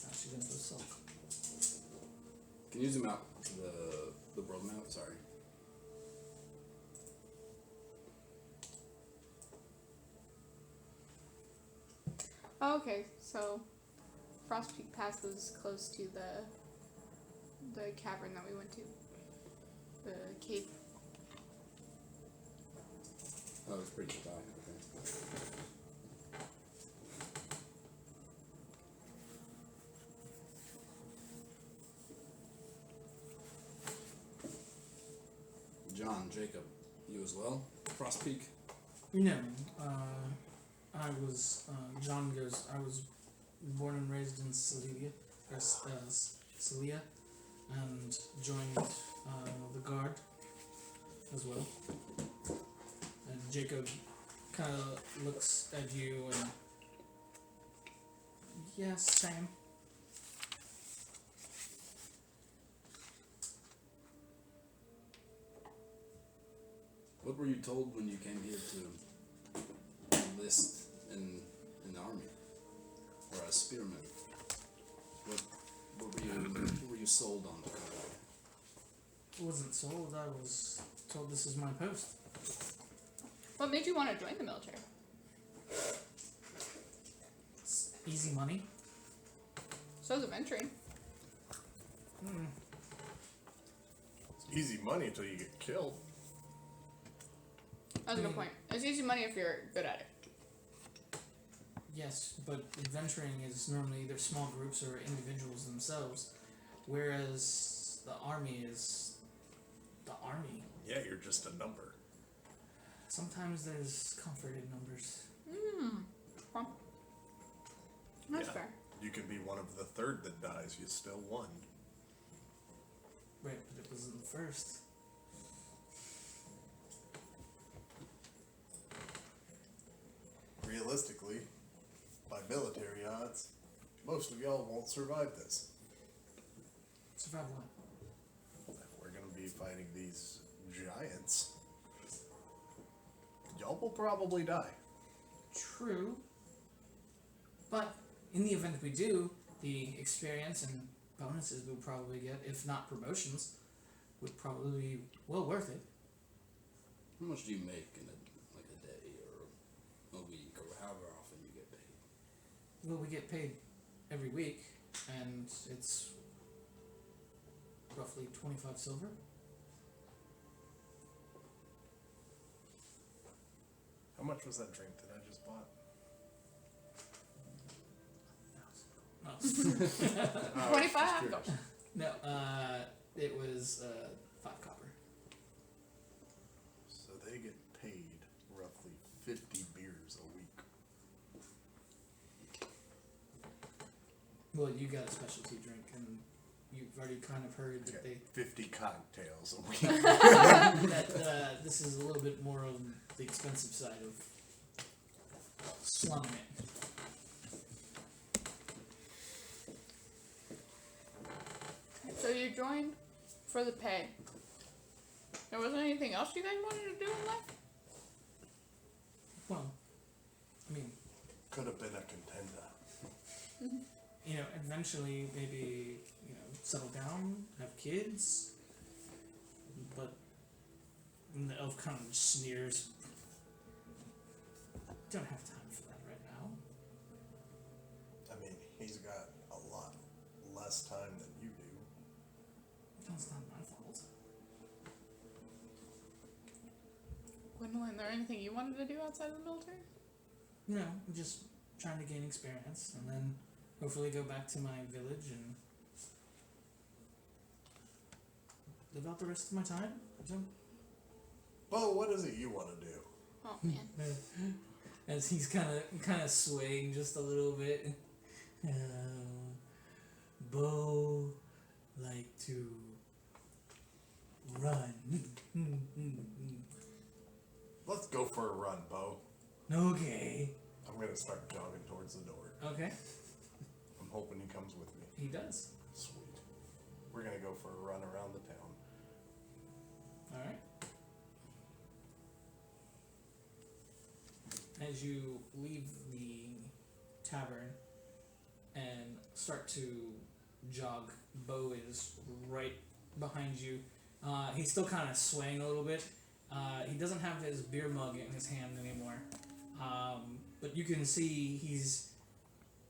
Now she's gonna go sulk. Can you zoom out to the world map? Sorry. Oh, okay, so Frost Peak Pass was close to the cavern that we went to. The cave. Oh, it's pretty high. Okay. John, Jacob, you as well? Frost Peak? No, I was, John goes, I was born and raised in Celia, and joined the guard as well. And Jacob kind of looks at you and, yes, same. What were you told when you came here to enlist in the army? Or as spearman? What were you sold on? I wasn't sold, I was told this is my post. What made you want to join the military? It's easy money. So's adventuring. It's easy money until you get killed. That's a good point. It's easy money if you're good at it. Yes, but adventuring is normally either small groups or individuals themselves, whereas the army is the army. Yeah, you're just a number. Sometimes there's comfort in numbers. Well, that's Yeah. fair. You can be one of the third that dies, you still won. Right, but it wasn't the first. Realistically, by military odds, most of y'all won't survive this. Survive what? If we're gonna be fighting these giants, y'all will probably die. True. But in the event we do, the experience and bonuses we'll probably get, if not promotions, would probably be well worth it. How much do you make in a day or a week or however often you get paid? Well, we get paid every week, and it's roughly 25 silver. How much was that drink that I just bought? No, 25? Go. no, it was 5 copper. So they get paid roughly 50 beers a week. Well, you got a specialty drink, and you've already kind of heard that Okay, they 50 cocktails a week. that this is a little bit more on the expensive side of slumming it. So you joined for the pay. There wasn't anything else you guys wanted to do in life? Well, I mean, Could have been a contender. you know, eventually maybe, you know, settle down, have kids. But the elf kind of sneers. Don't have time for that right now. I mean, he's got a lot less time than you do. That's not my fault. Gwendolyn, there anything you wanted to do outside of the military? No, I'm just trying to gain experience and then hopefully go back to my village and live out the rest of my time. Bo, what is it you want to do? Oh man. As he's kind of swaying just a little bit. Bo like to run. Let's go for a run, Bo. Okay. I'm gonna start jogging towards the door. Okay. I'm hoping he comes with me. He does. Sweet. We're gonna go for a run around the town. All right. As you leave the tavern and start to jog, Bo is right behind you. He's still kind of swaying a little bit. He doesn't have his beer mug in his hand anymore. But you can see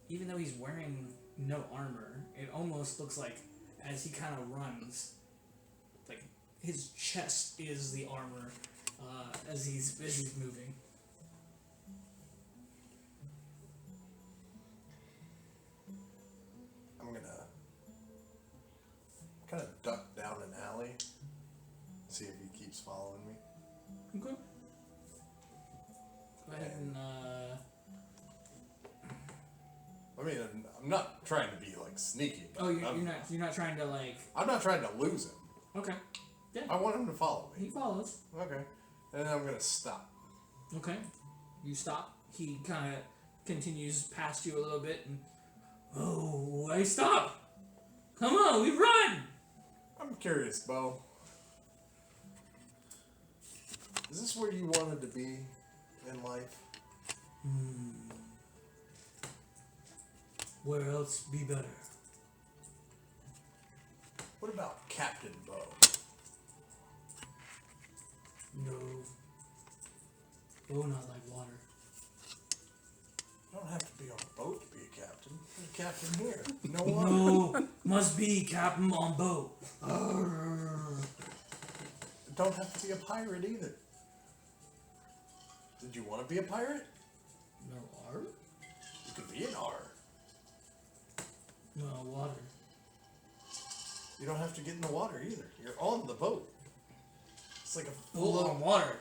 even though he's wearing no armor, it almost looks like as he kind of runs, like his chest is the armor as he's moving. I'm gonna kind of duck down an alley, see if he keeps following me. Okay. Go ahead and I mean, I'm not trying to be like sneaky. But you're not trying to like. I'm not trying to lose him. Okay. Yeah. I want him to follow me. He follows. Okay. And then I'm gonna stop. Okay. You stop. He kind of continues past you a little bit, and I stop. Come on, we run. I'm curious, Bo. Is this where you wanted to be in life? Where else be better? What about Captain Bo? No. Oh, not like water. You don't have to be on a boat to be a captain. There's a captain here. No water. No, must be captain on boat. Don't have to be a pirate either. Did you want to be a pirate? No R? You could be an R. No water. You don't have to get in the water either. You're on the boat. It's like a Boat on water.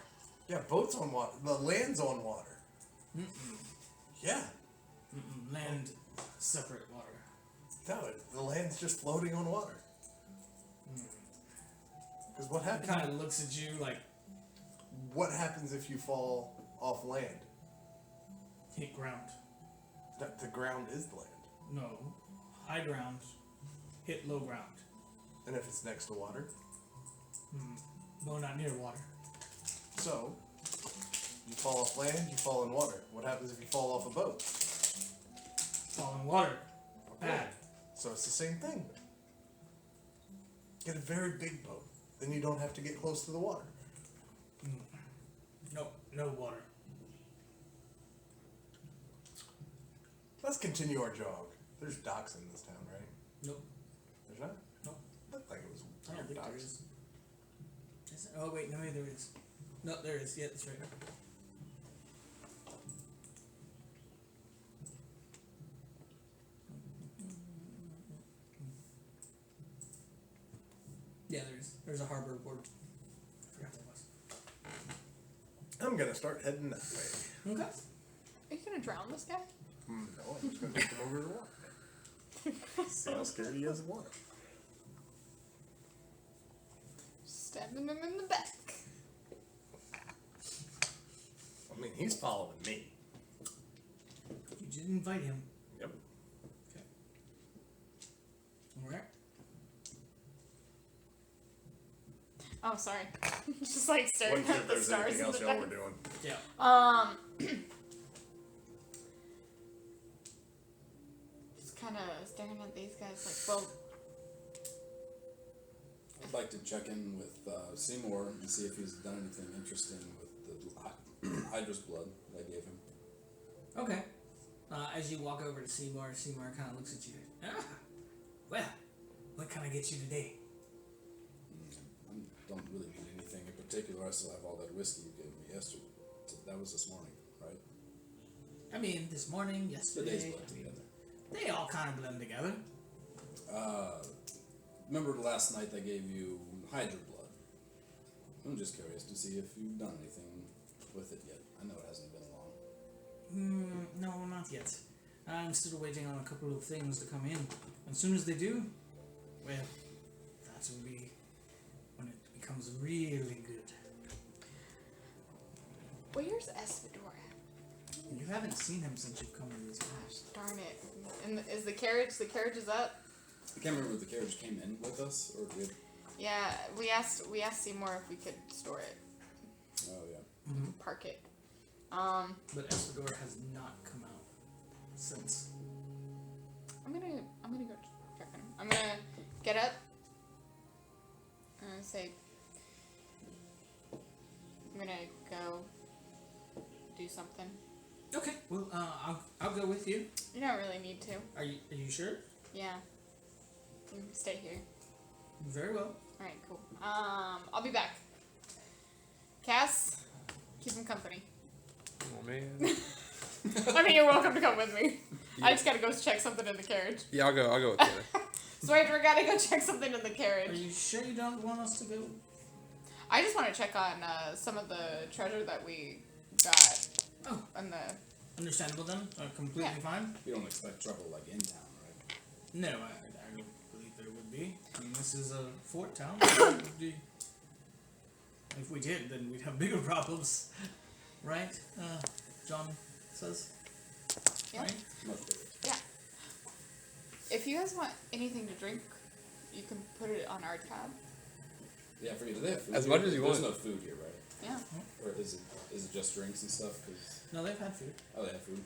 Yeah, boat's on water. The land's on water. Yeah. Land, separate water. No, the land's just floating on water. Because what happens? Kind of looks at you like What happens if you fall off land? hit ground. The ground is the land. No, high ground, hit low ground. And if it's next to water? No, not near water. So, you fall off land, you fall in water. What happens if you fall off a boat? Fall in water. Okay. Bad. So it's the same thing. Get a very big boat. Then you don't have to get close to the water. No water. Let's continue our jog. There's docks in this town, right? Nope. There's not? Nope. Looked like it was I don't weird think there docks. is. Is it? Oh wait, no, there is. No, there is. Yeah, that's right. Yeah, there's a harbor board. I forgot what it I'm gonna start heading that way. was. Okay. Are you gonna drown this guy? No, I'm just gonna take him over to the water. See how scared he is of water. Stabbing him in the back. I mean, he's following me. You didn't invite him. Yep. Okay. Alright. Oh, sorry. Just like staring Wonder at if the there's stars anything in else the y'all back. were doing. Yeah. Just kind of staring at these guys like, well, I'd like to check in with Seymour and see if he's done anything interesting with the Hydra's blood that I gave him. Okay. As you walk over to Seymour kind of looks at you. Ah, well, what can I get you today? I don't really need anything in particular. I still have all that whiskey you gave me yesterday. That was this morning, right? I mean, this morning, The yesterday. days blend together. They all kind of blend together. Remember last night I gave you hide your blood. I'm just curious to see if you've done anything with it yet. I know it hasn't been long. No, not yet. I'm still waiting on a couple of things to come in. As soon as they do, well, that will be when it becomes really good. Where's Espador? You haven't seen him since you've come to these Gosh, guys. darn it. And is the carriage? The carriage is up. I can't remember if the carriage came in with us or if we had... Yeah, we asked Seymour if we could store it, Oh, yeah. park it. But Espador has not come out since. I'm gonna go check on him. I'm gonna get up and say, I'm gonna go do something. Okay. Well, I'll go with you. You don't really need to. Are you sure? Yeah. You can stay here. Very well. Alright, cool. I'll be back. Cass, keep him company. Oh man. I mean, you're welcome to come with me. I just gotta go check something in the carriage. Yeah, I'll go with you. Sweet, we gotta go check something in the Are carriage. you sure you don't want us to go? I just want to check on some of the treasure that we got. Oh. And the... Understandable then. Completely fine. You don't expect trouble like in town, right? No, I don't believe there would be. I mean, this is a fort town. If we did, then we'd have bigger problems, right? John says. Yeah. Right? Much bigger. Yeah. If you guys want anything to drink, you can put it on our tab. Yeah, I forget. Do they have food As here? much as you There's want. no food here, right? Yeah. Or is it just drinks and stuff? 'Cause No, they've had food. oh, they have food.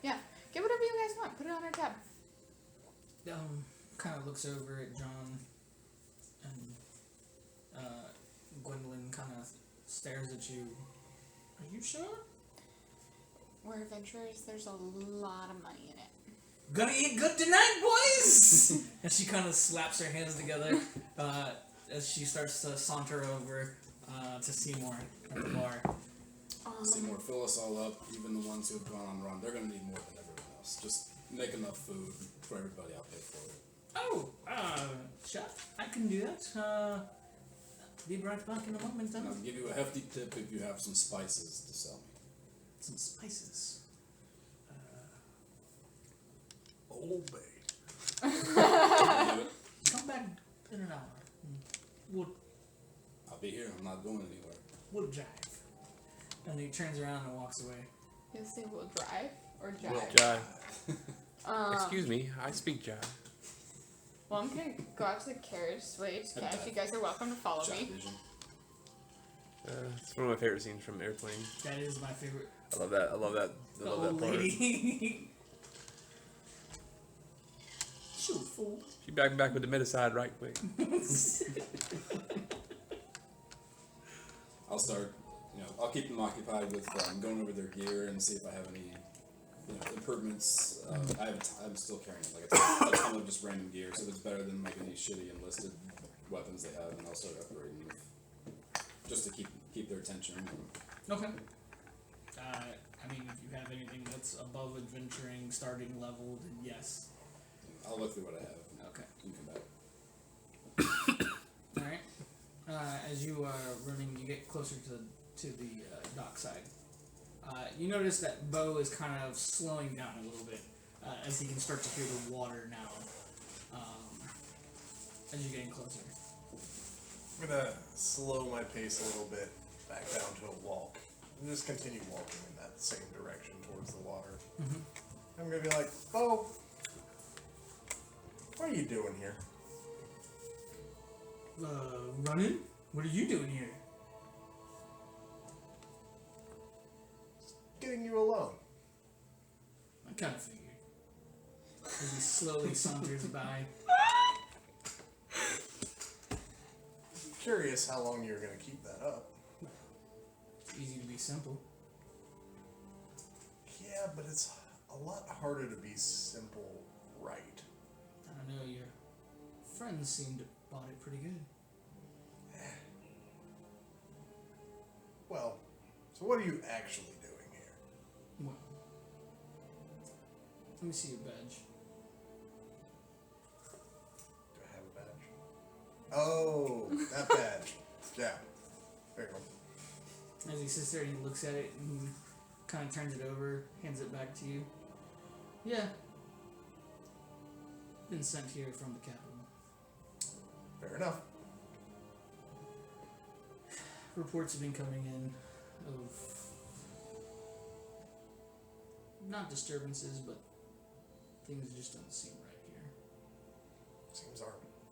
Yeah. Get whatever you guys want. Put it on our tab. Kind of looks over at John, and Gwendolyn kind of stares at you. Are you sure? We're adventurers. There's a lot of money in it. Gonna eat good tonight, boys! And she kind of slaps her hands together as she starts to saunter over to Seymour at the bar. Seymour, fill us all up. Even the ones who have gone on run, they're gonna need more than everyone else. Just make enough food for everybody. I'll pay for it. Oh, chef, I can do that. Be right back in a moment then. And I'll give you a hefty tip if you have some spices to sell me. Some spices. Old Bay. Come back in an hour. I'll be here. I'm not going anywhere. We'll jive. And he turns around and walks away. You say we'll drive or jive? Jive. Um, Excuse me, I speak jive. Well, I'm gonna go out to the carriage. Wait, Cash, you guys are welcome to follow Shot me. vision. It's one of my favorite scenes from Airplane. That is my favorite. I love that. I love that The old part. lady. Shoot, fool. She back with the medicide right quick. I'll start. I'll keep them occupied with going over their gear and see if I have any improvements. I'm still carrying like a ton of just random gear, so if it's better than like any shitty enlisted weapons they have, and I'll start upgrading them just to keep their attention. Okay. I mean, if you have anything that's above adventuring starting level, then yes. I'll look through what I have. Okay. You can come back. Alright. As you are running, you get closer to the dockside. You notice that Bo is kind of slowing down a little bit as he can start to hear the water now as you're getting closer. I'm gonna slow my pace a little bit back down to a walk and just continue walking in that same direction towards the water. Mm-hmm. I'm gonna be like, Bo, what are you doing here? Running? What are you doing here? Getting you alone. I kind of figured. As he slowly saunters by. Curious how long you're gonna keep that up. It's easy to be simple. Yeah, but it's a lot harder to be simple right. I don't know, your friends seem to bought it pretty good. Well, so what are you actually doing here? Well, let me see your badge. Do I have a badge? Oh, that badge. Yeah. There you go. As he sits there, he looks at it and kind of turns it over, hands it back to you. Yeah. Been sent here from the capital. Fair enough. Reports have been coming in of not disturbances, but things just don't seem right here.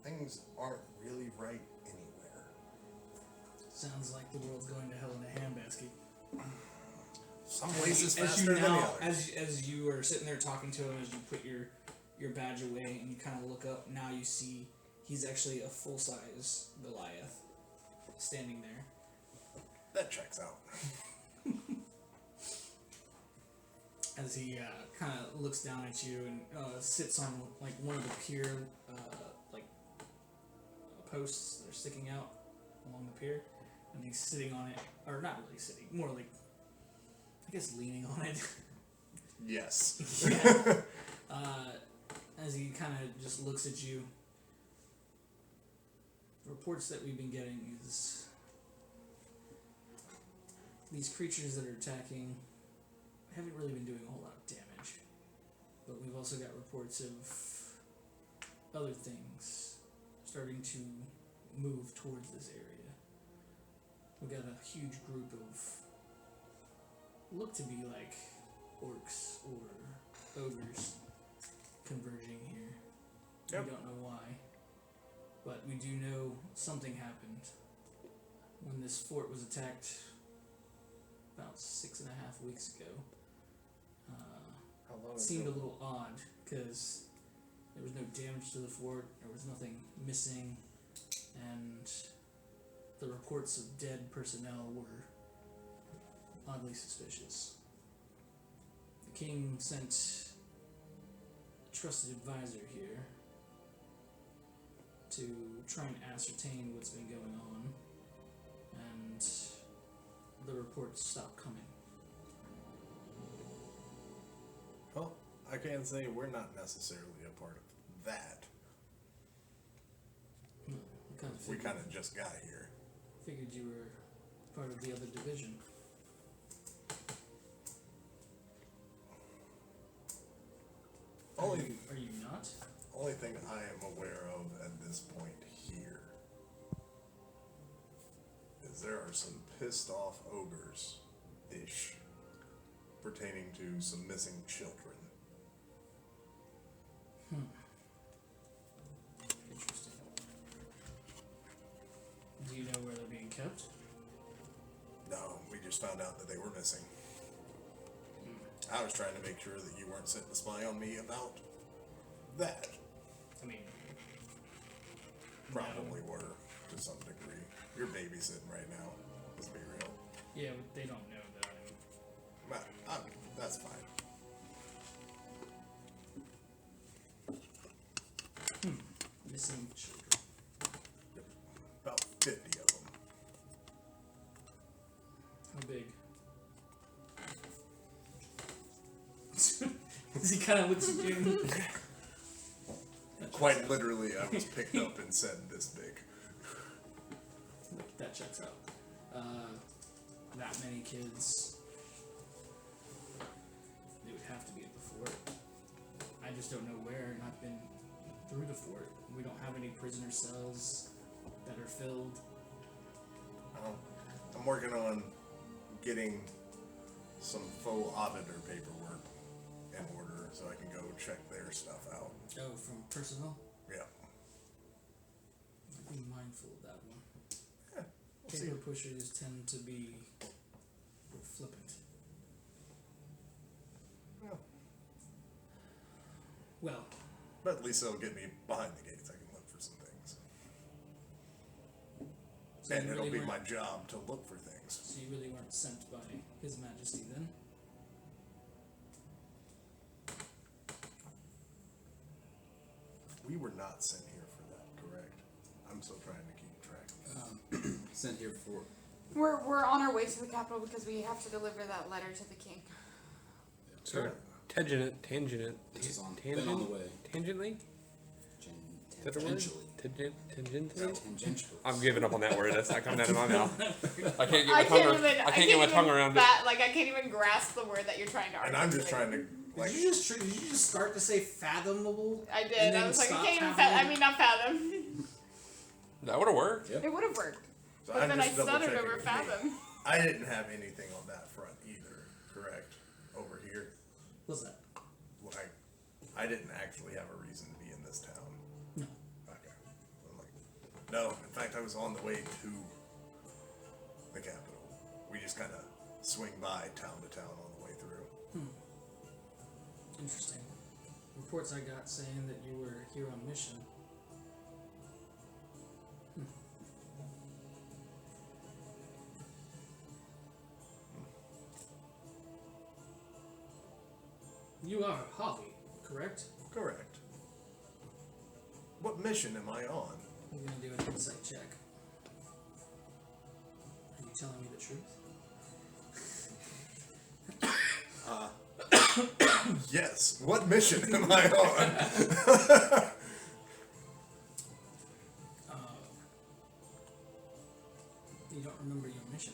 Things aren't really right anywhere. Sounds like the world's going to hell in a handbasket. Some places as faster you than now, others. as you are sitting there talking to him, as you put your badge away and you kind of look up, now you see he's actually a full-size Goliath standing there. That checks out. As he kind of looks down at you and sits on like one of the pier like posts that are sticking out along the pier, and he's sitting on it, or not really sitting, more like I guess leaning on it. Yes. Yeah. As he kind of just looks at you, the reports that we've been getting is these creatures that are attacking haven't really been doing a whole lot of damage, but we've also got reports of other things starting to move towards this area. We've got a huge group of look to be like orcs or ogres converging here. Yep. We don't know why, but we do know something happened when this fort was attacked about 6.5 weeks ago. How long It seemed a little odd because there was no damage to the fort, there was nothing missing, and the reports of dead personnel were oddly suspicious. The king sent a trusted advisor here to try and ascertain what's been going on, and the reports stopped coming. Well, I can't say we're not necessarily a part of that. We kind of just got here. Figured you were part of the other division. Are you not? Only thing I am aware of at this point here is there are some pissed off ogres-ish pertaining to some missing children. Interesting. Do you know where they're being kept? No, we just found out that they were missing. I was trying to make sure that you weren't sitting to spy on me about that. I mean, Probably were, to some degree. You're babysitting right now, let's be real. yeah, but they don't know that I'm. That's fine. Missing children. About 50 of them. How big? As he kind of looks at you. Quite literally, I was picked up and said this big. That checks out. That many kids. They would have to be at the fort. I just don't know where, and I've been through the fort. We don't have any prisoner cells that are filled. I'm working on getting some faux auditor paperwork in order so I can go check their stuff out. Oh, from personnel? Yeah. Be mindful of that one. Yeah, we'll see. Paper pushers tend to be flippant. Yeah. Well, But at least they'll get me behind the gates. I can look for some things. so And you it'll really be my weren't- job to look for things. So you really weren't sent by His Majesty then? We were not sent here for that, correct? I'm still trying to keep track. Sent here for. We're on our way to the capital because we have to deliver that letter to the king. So, tangent. It's just on. Been on the way. Tangently? That a word? Potentially. Tangential. I'm giving up on that word. That's not coming out of my mouth. I can't get I my tongue. can't even. I can't get my tongue around it. Like I can't even grasp the word that you're trying to And articulate. I'm just trying to like. Did you just start to say fathomable? I did. And I then was like, I stop can't even. halfway? Not fathom. That would have worked. Yep. It would have worked, So but I'm then I just double stuttered checking over with me. fathom. I didn't have anything on that front either. Correct. Over here, What's that? like, I didn't actually have a reason to be in this town. No. Okay. I'm like, no. In fact, I was on the way to the capital. We just kind of swing by town to town on the way through. Interesting. Reports I got saying that you were here on mission. You are Holly, correct? Correct. What mission am I on? I'm gonna do an insight check. Are you telling me the truth? Yes. What mission am I on? You don't remember your mission?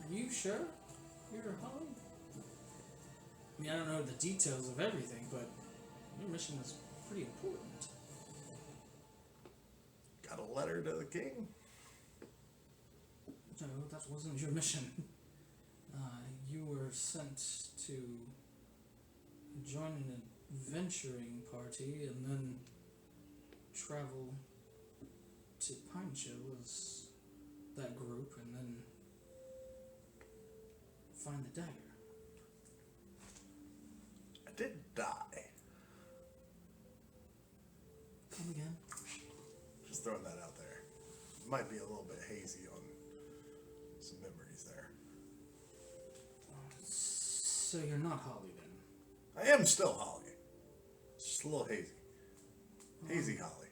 Are you sure you're Holly? I mean, I don't know the details of everything, but your mission is pretty important. Got a letter to the king. No, that wasn't your mission. You were sent to join an adventuring party and then travel to Pinechil was that group and then find the dagger. I did die. Come again? Just throwing that out there. Might be a little bit hazy on some memories there. So you're not Holly then? I am still Holly. It's just a little hazy. Hazy Holly.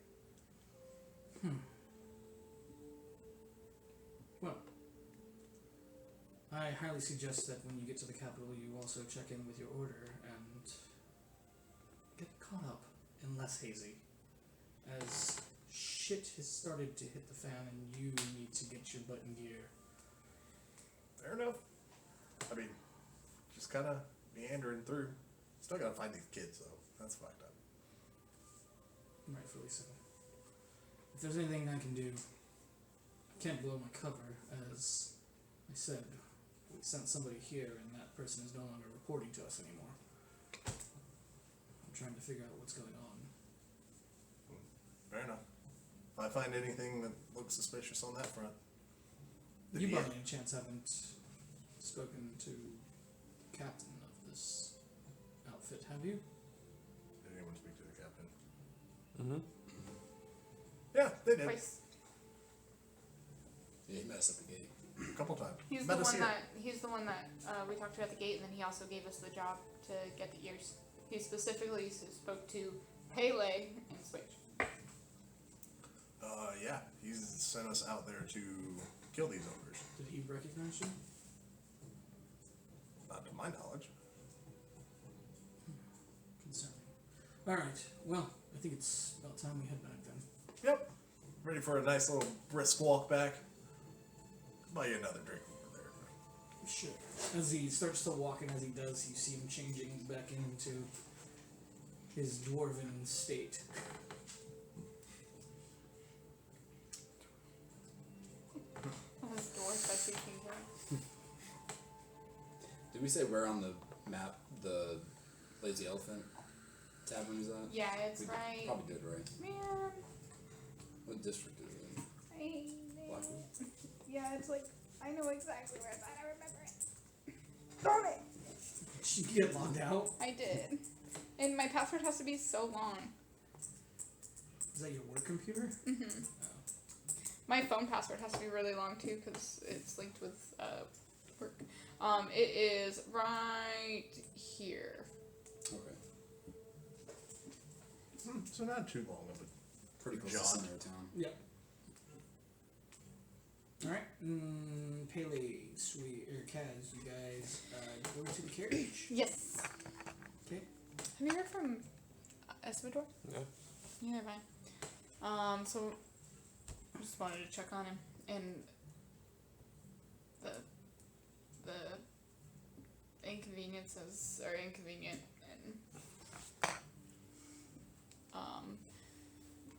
Well, I highly suggest that when you get to the capital, you also check in with your order and get caught up in less hazy, as shit has started to hit the fan and you need to get your butt in gear. Fair enough. I mean, just kind of meandering through. Still gotta find these kids though. That's fucked up. Rightfully so. If there's anything I can do, I can't blow my cover, as I said, we sent somebody here and that person is no longer reporting to us anymore. I'm trying to figure out what's going on. Fair enough. If I find anything that looks suspicious on that front. You Yeah. by any chance haven't spoken to the captain of this outfit, have you? Did anyone speak to the captain? Mm-hmm. Yeah, they did. Twice. Yeah, he met us at the gate. A couple times. He's Met the us one here. that we talked to at the gate, and then he also gave us the job to get the ears. He specifically spoke to Pele and Switch. Yeah, he's sent us out there to kill these ogres. Did he recognize you? Not to my knowledge. Concerning. Alright, well, I think it's about time we head back then. Yep. Ready for a nice little brisk walk back. Buy you another drink over there. Sure. As he starts to walk, and as he does, you see him changing back into his dwarven state. His dwarf, I see things right. Did we say where on the map the Lazy Elephant Tavern is at? Yeah, it's We right. Probably did, right? Man, What district is it in? I Blackwood? Yeah, it's like I know exactly where it's at. I remember it. Darn it! Did you get logged out? I did, and my password has to be so long. Is that your work computer? Mm-hmm. My phone password has to be really long too, because it's linked with work. It is right here. Okay. So not too long of a Pretty close to the Jaunt. center of town. Yep. Alright, Pele, Sweet, or Kaz, you guys go to the carriage. Yes. Okay. Have you heard from Espador? No. Neither fine. So just wanted to check on him and the inconveniences are inconvenient and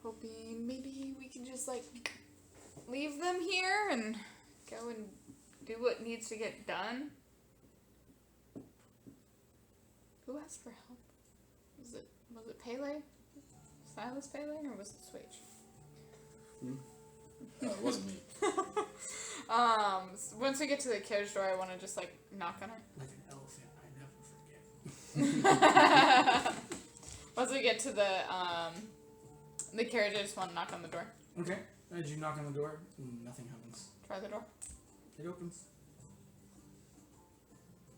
hoping maybe we can just like leave them here and go and do what needs to get done. Who asked for help? Was it Pele? Silas Pele, or was it Swage? It wasn't me. Once we get to the carriage door, I want to just like knock on it. Like an elephant, I never forget. Once we get to the carriage, I just want to knock on the door. Okay. As you knock on the door, nothing happens. Try the door. It opens.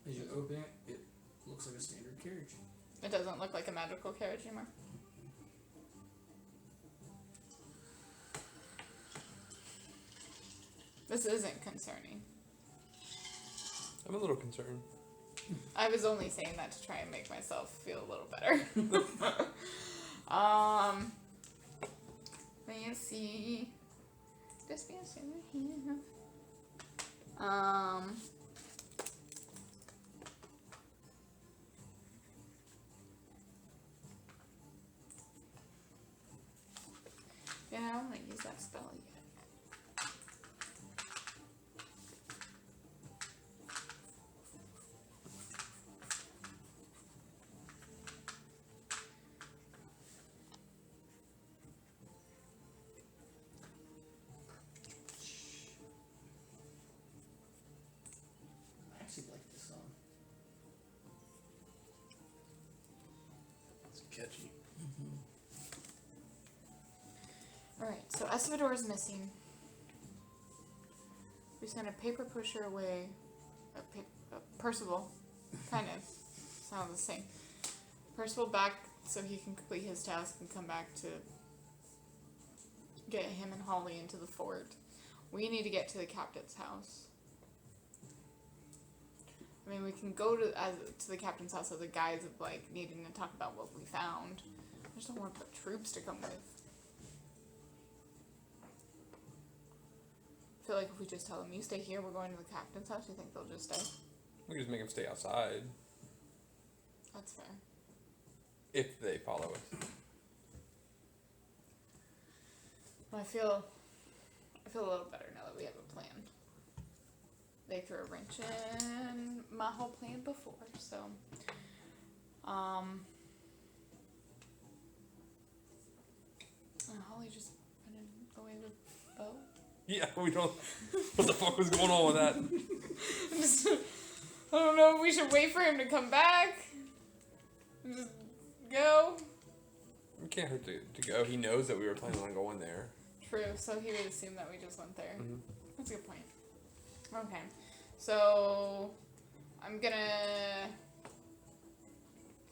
As you open it, it looks like a standard carriage. It doesn't look like a magical carriage anymore. This isn't concerning. I'm a little concerned. I was only saying that to try and make myself feel a little better. Let me see. Just be a sinner here. Yeah, I don't want to use that spell yet. I actually like this song. It's catchy. Alright, so Espador is missing. We sent a paper pusher away. Percival. Kind of. Sounds the same. Percival back so he can complete his task and come back to get him and Holly into the fort. We need to get to the captain's house. I mean, we can go to the captain's house as a guise of like needing to talk about what we found. I just don't want the troops to come with. I feel like if we just tell them, you stay here, we're going to the captain's house, you think they'll just stay? We can just make them stay outside That's fair. if they follow us. Well, I feel a little better now that we have a plan. They threw a wrench in my whole plan before, so and Holly just running away with Bo. Yeah, we don't. What the fuck was going on with that? I don't know if we should wait for him to come back. Just go. We can't hurt to go. He knows that we were planning on going there. True, so he would assume that we just went there. Mm-hmm. That's a good point. Okay, so I'm gonna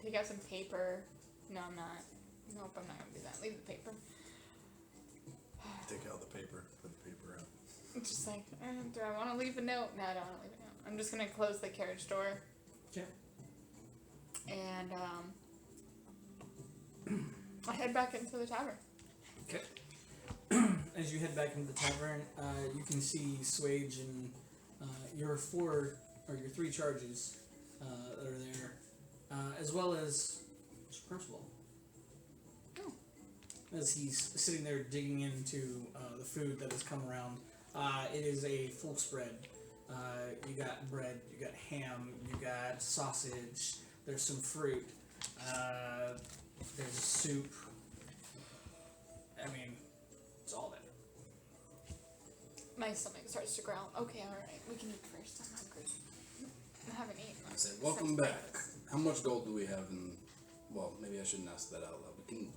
take out some paper. No, I'm not. Nope, I'm not gonna do that. Leave the paper. Take out the paper, put the paper out. It's just like, do I want to leave a note? No, I don't want to leave a note. I'm just gonna close the carriage door. Okay. And I head back into the tavern. Okay. As you head back into the tavern, you can see Swage and your 3 charges that are there, as well as Percival. Oh. As he's sitting there digging into the food that has come around. It is a full spread. You got bread, you got ham, you got sausage, there's some fruit, there's soup. I mean, it's all there. My stomach starts to growl. Okay, alright, we can eat first. I'm hungry. I haven't eaten. I say, welcome back. How much gold do we have in... Well, maybe I shouldn't ask that out loud. We can...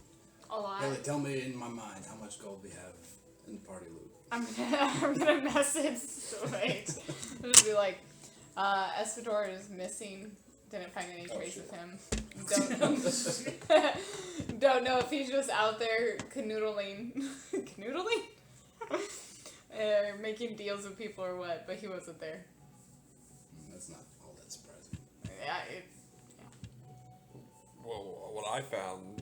A lot. Haley, tell me in my mind how much gold we have in the party loot. I'm gonna message Wait. I'll just be like, Espador is missing. Didn't find any trace of him. Don't know if he's just out there canoodling, or making deals with people or what. But he wasn't there. That's not all that surprising. Yeah. Well, what I found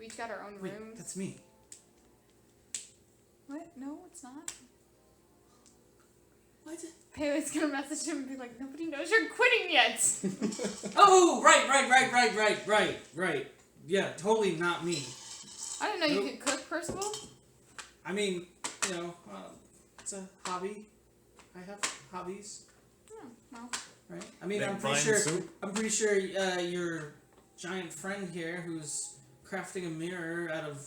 We each got our own Wait, rooms. that's me. What? No, it's not. What? Haley's gonna message him and be like, nobody knows you're quitting yet. Oh, right. Yeah, totally not me. I didn't know you could cook, Percival. I mean, you know, it's a hobby. I have hobbies, Oh, well. right? I mean, Make I'm pretty fine sure. soup. I'm pretty sure your giant friend here, who's crafting a mirror out of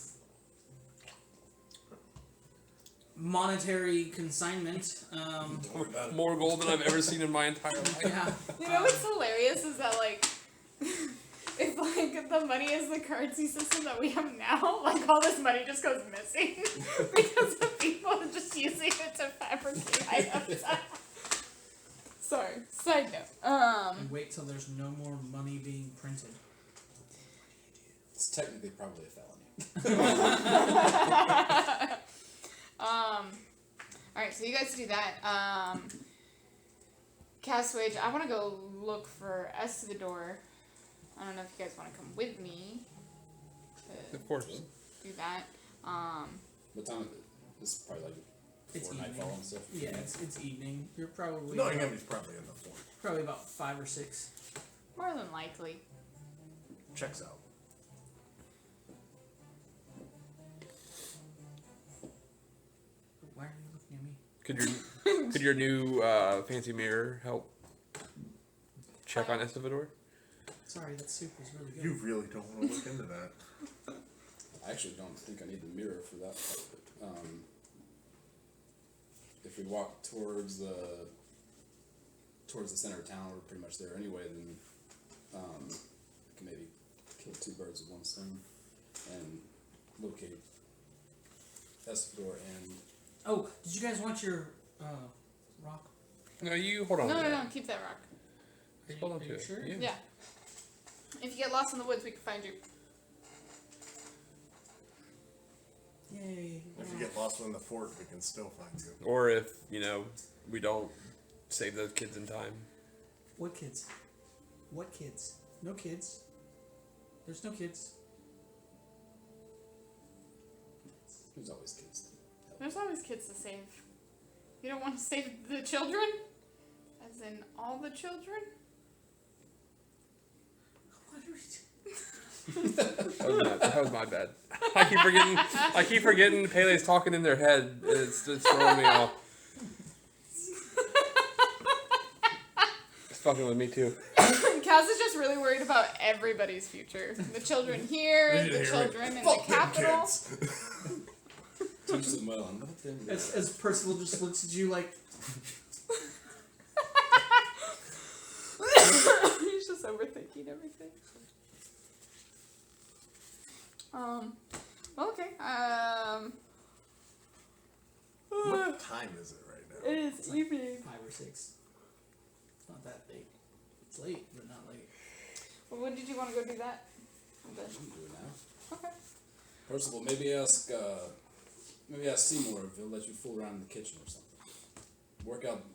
monetary consignment. More gold than I've ever seen in my entire life. Yeah. You know what's hilarious is that, like, if, like, the money is the currency system that we have now, like, all this money just goes missing because the people are just using it to fabricate items. Sorry, side note. And wait till there's no more money being printed. It's technically probably a felony. Alright, so you guys do that. Castwage, I want to go look for Esvidor. I don't know if you guys want to come with me to Of course. do that. What time is it? This is probably like It's before nightfall evening. and stuff. Yeah, it's evening. You're probably No, he's probably in the fort. probably about 5 or 6. More than likely. Checks out. Why are you looking at me? Could your new fancy mirror help check on Estivador? Sorry, that soup was really good. You really don't want to look into that. I actually don't think I need the mirror for that part of it. If we walk towards the center of town, we're pretty much there anyway. Then we can maybe kill 2 birds with 1 stone and locate Espador and. Oh, did you guys want your rock? No, you hold on. No, to no, that. no, keep that rock. Are Hold on you to it. sure? Yeah. Yeah. If you get lost in the woods, we can find you. Yay. If you get lost in the fort, we can still find you. Or if, we don't save those kids in time. What kids? What kids? No kids. There's no kids. There's always kids. There's always kids to save. You don't want to save the children? As in all the children? What are we doing? That was my bad. I keep forgetting Pele's talking in their head. It's throwing me off. It's fucking with me too. Kaz is just really worried about everybody's future. The children here, the children in the capital. Kids. Teach them well and let them. As Percival just looks at you like, He's just overthinking everything. Well, okay. What time is it right now? It is evening. 5 or 6. It's not that late. It's late, but not late. Well, when did you want to go do that? We can do it now. Okay. First of all, maybe ask Seymour if he'll let you fool around in the kitchen or something.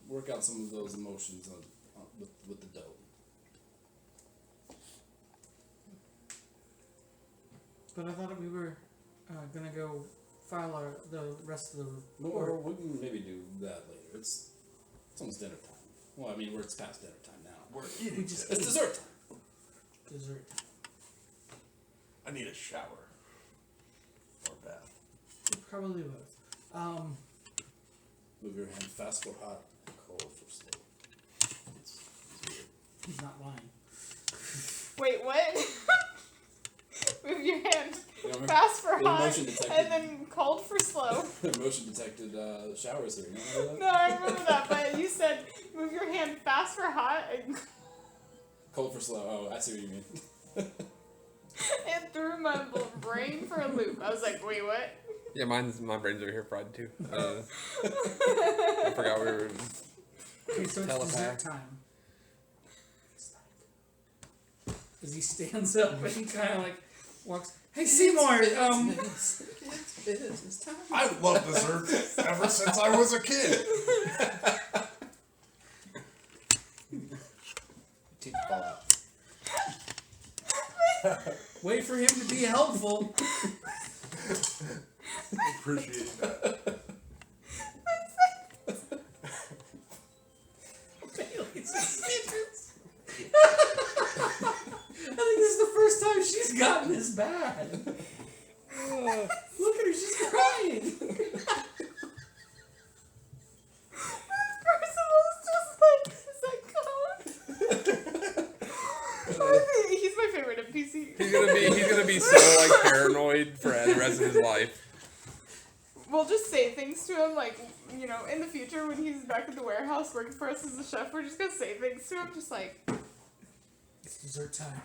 Work out some of those emotions with the dough. But I thought we were gonna go file the rest of the Well, report. we can maybe do that later. It's almost dinner time. Well, I mean, it's past dinner time now. We're eating. just- Today. It's dessert time. Dessert. I need a shower. Or bath. Probably both. Move your hand fast for hot, cold for slow. It's weird. He's not lying. Wait, what? Move your hand You know, fast for the hot motion detected. and then cold for slow. Motion detected showers here. You know No, I remember that, but you said move your hand fast for hot and Cold for slow. Oh, I see what you mean. it threw my brain for a loop. I was like, wait, what? Yeah, my brain's over here fried too. I forgot we were. Okay, so it's Telepath. dessert time. As he stands up and he kind of like walks. Hey Seymour, It's time. I love desserts ever since I was a kid. Teeth fall out. wait for him to be helpful. Appreciate that. I think this is the first time she's gotten this bad. Look at her, she's crying. Percival's just like, is that code? He's my favorite NPC. He's gonna be so like paranoid for the rest of his life. We'll just say things to him, like, you know, in the future when he's back at the warehouse working for us as a chef, we're just gonna say things to him, just like, It's dessert time.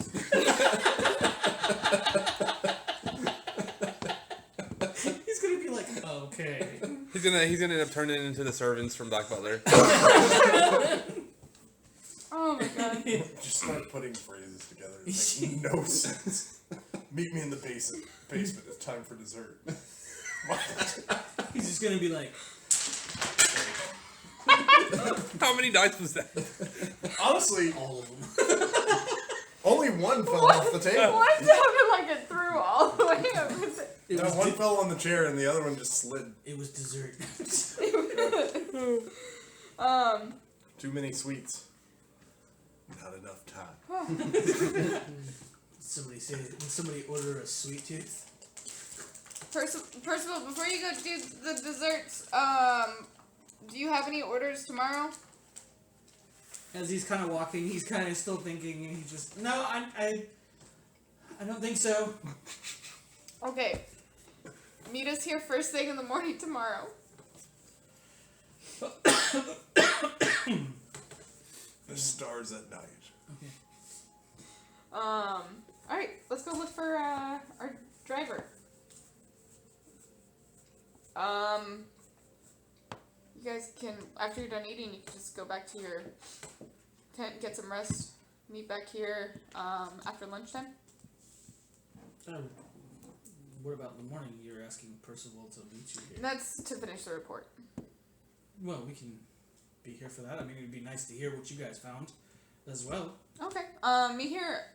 He's gonna be like, okay. He's gonna end up turning into the servants from Black Butler. oh my god. Just start putting phrases together. It makes no sense. Meet me in the basement. It's time for dessert. He's just gonna be like, How many dice was that? Honestly, all of them. only one fell off the table. One sounded like it threw all the way over the... It No, was one fell on the chair and the other one just slid. It was dessert. Too many sweets. Not enough time. Somebody order a sweet tooth. Percival, before you go do the desserts, do you have any orders tomorrow? As he's kind of walking, he's kind of still thinking, and he just, no, I don't think so. Okay. Meet us here first thing in the morning tomorrow. The stars at night. Okay. Alright, let's go look for, our driver. You guys can, after you're done eating, you can just go back to your tent, get some rest, meet back here, after lunchtime. What about in the morning? You're asking Percival to meet you here. That's to finish the report. Well, we can be here for that. I mean, it'd be nice to hear what you guys found as well. Okay, meet here,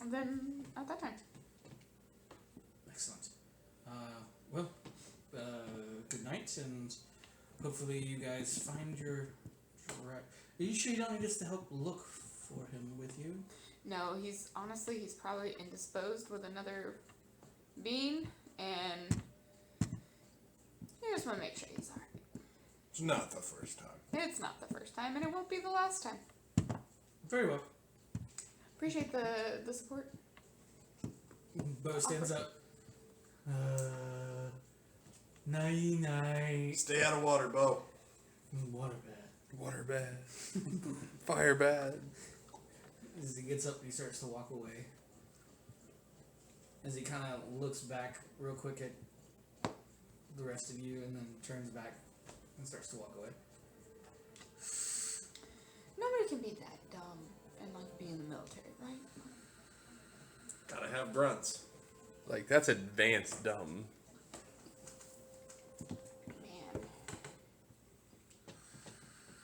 then, at that time. Excellent. Good night, and hopefully you guys find your... Are you sure you don't need us to help look for him with you? No, he's probably indisposed with another being, and I just want to make sure he's alright. It's not the first time. It's not the first time, and it won't be the last time. Very well. Appreciate the support. Bo stands up. Night. Stay out of water, Bo. Water bad. Water bad. Fire bad. As he gets up and he starts to walk away. As he kind of looks back real quick at the rest of you and then turns back and starts to walk away. Nobody can be that dumb and like be in the military, right? Gotta have grunts. Like, that's advanced dumb. Man.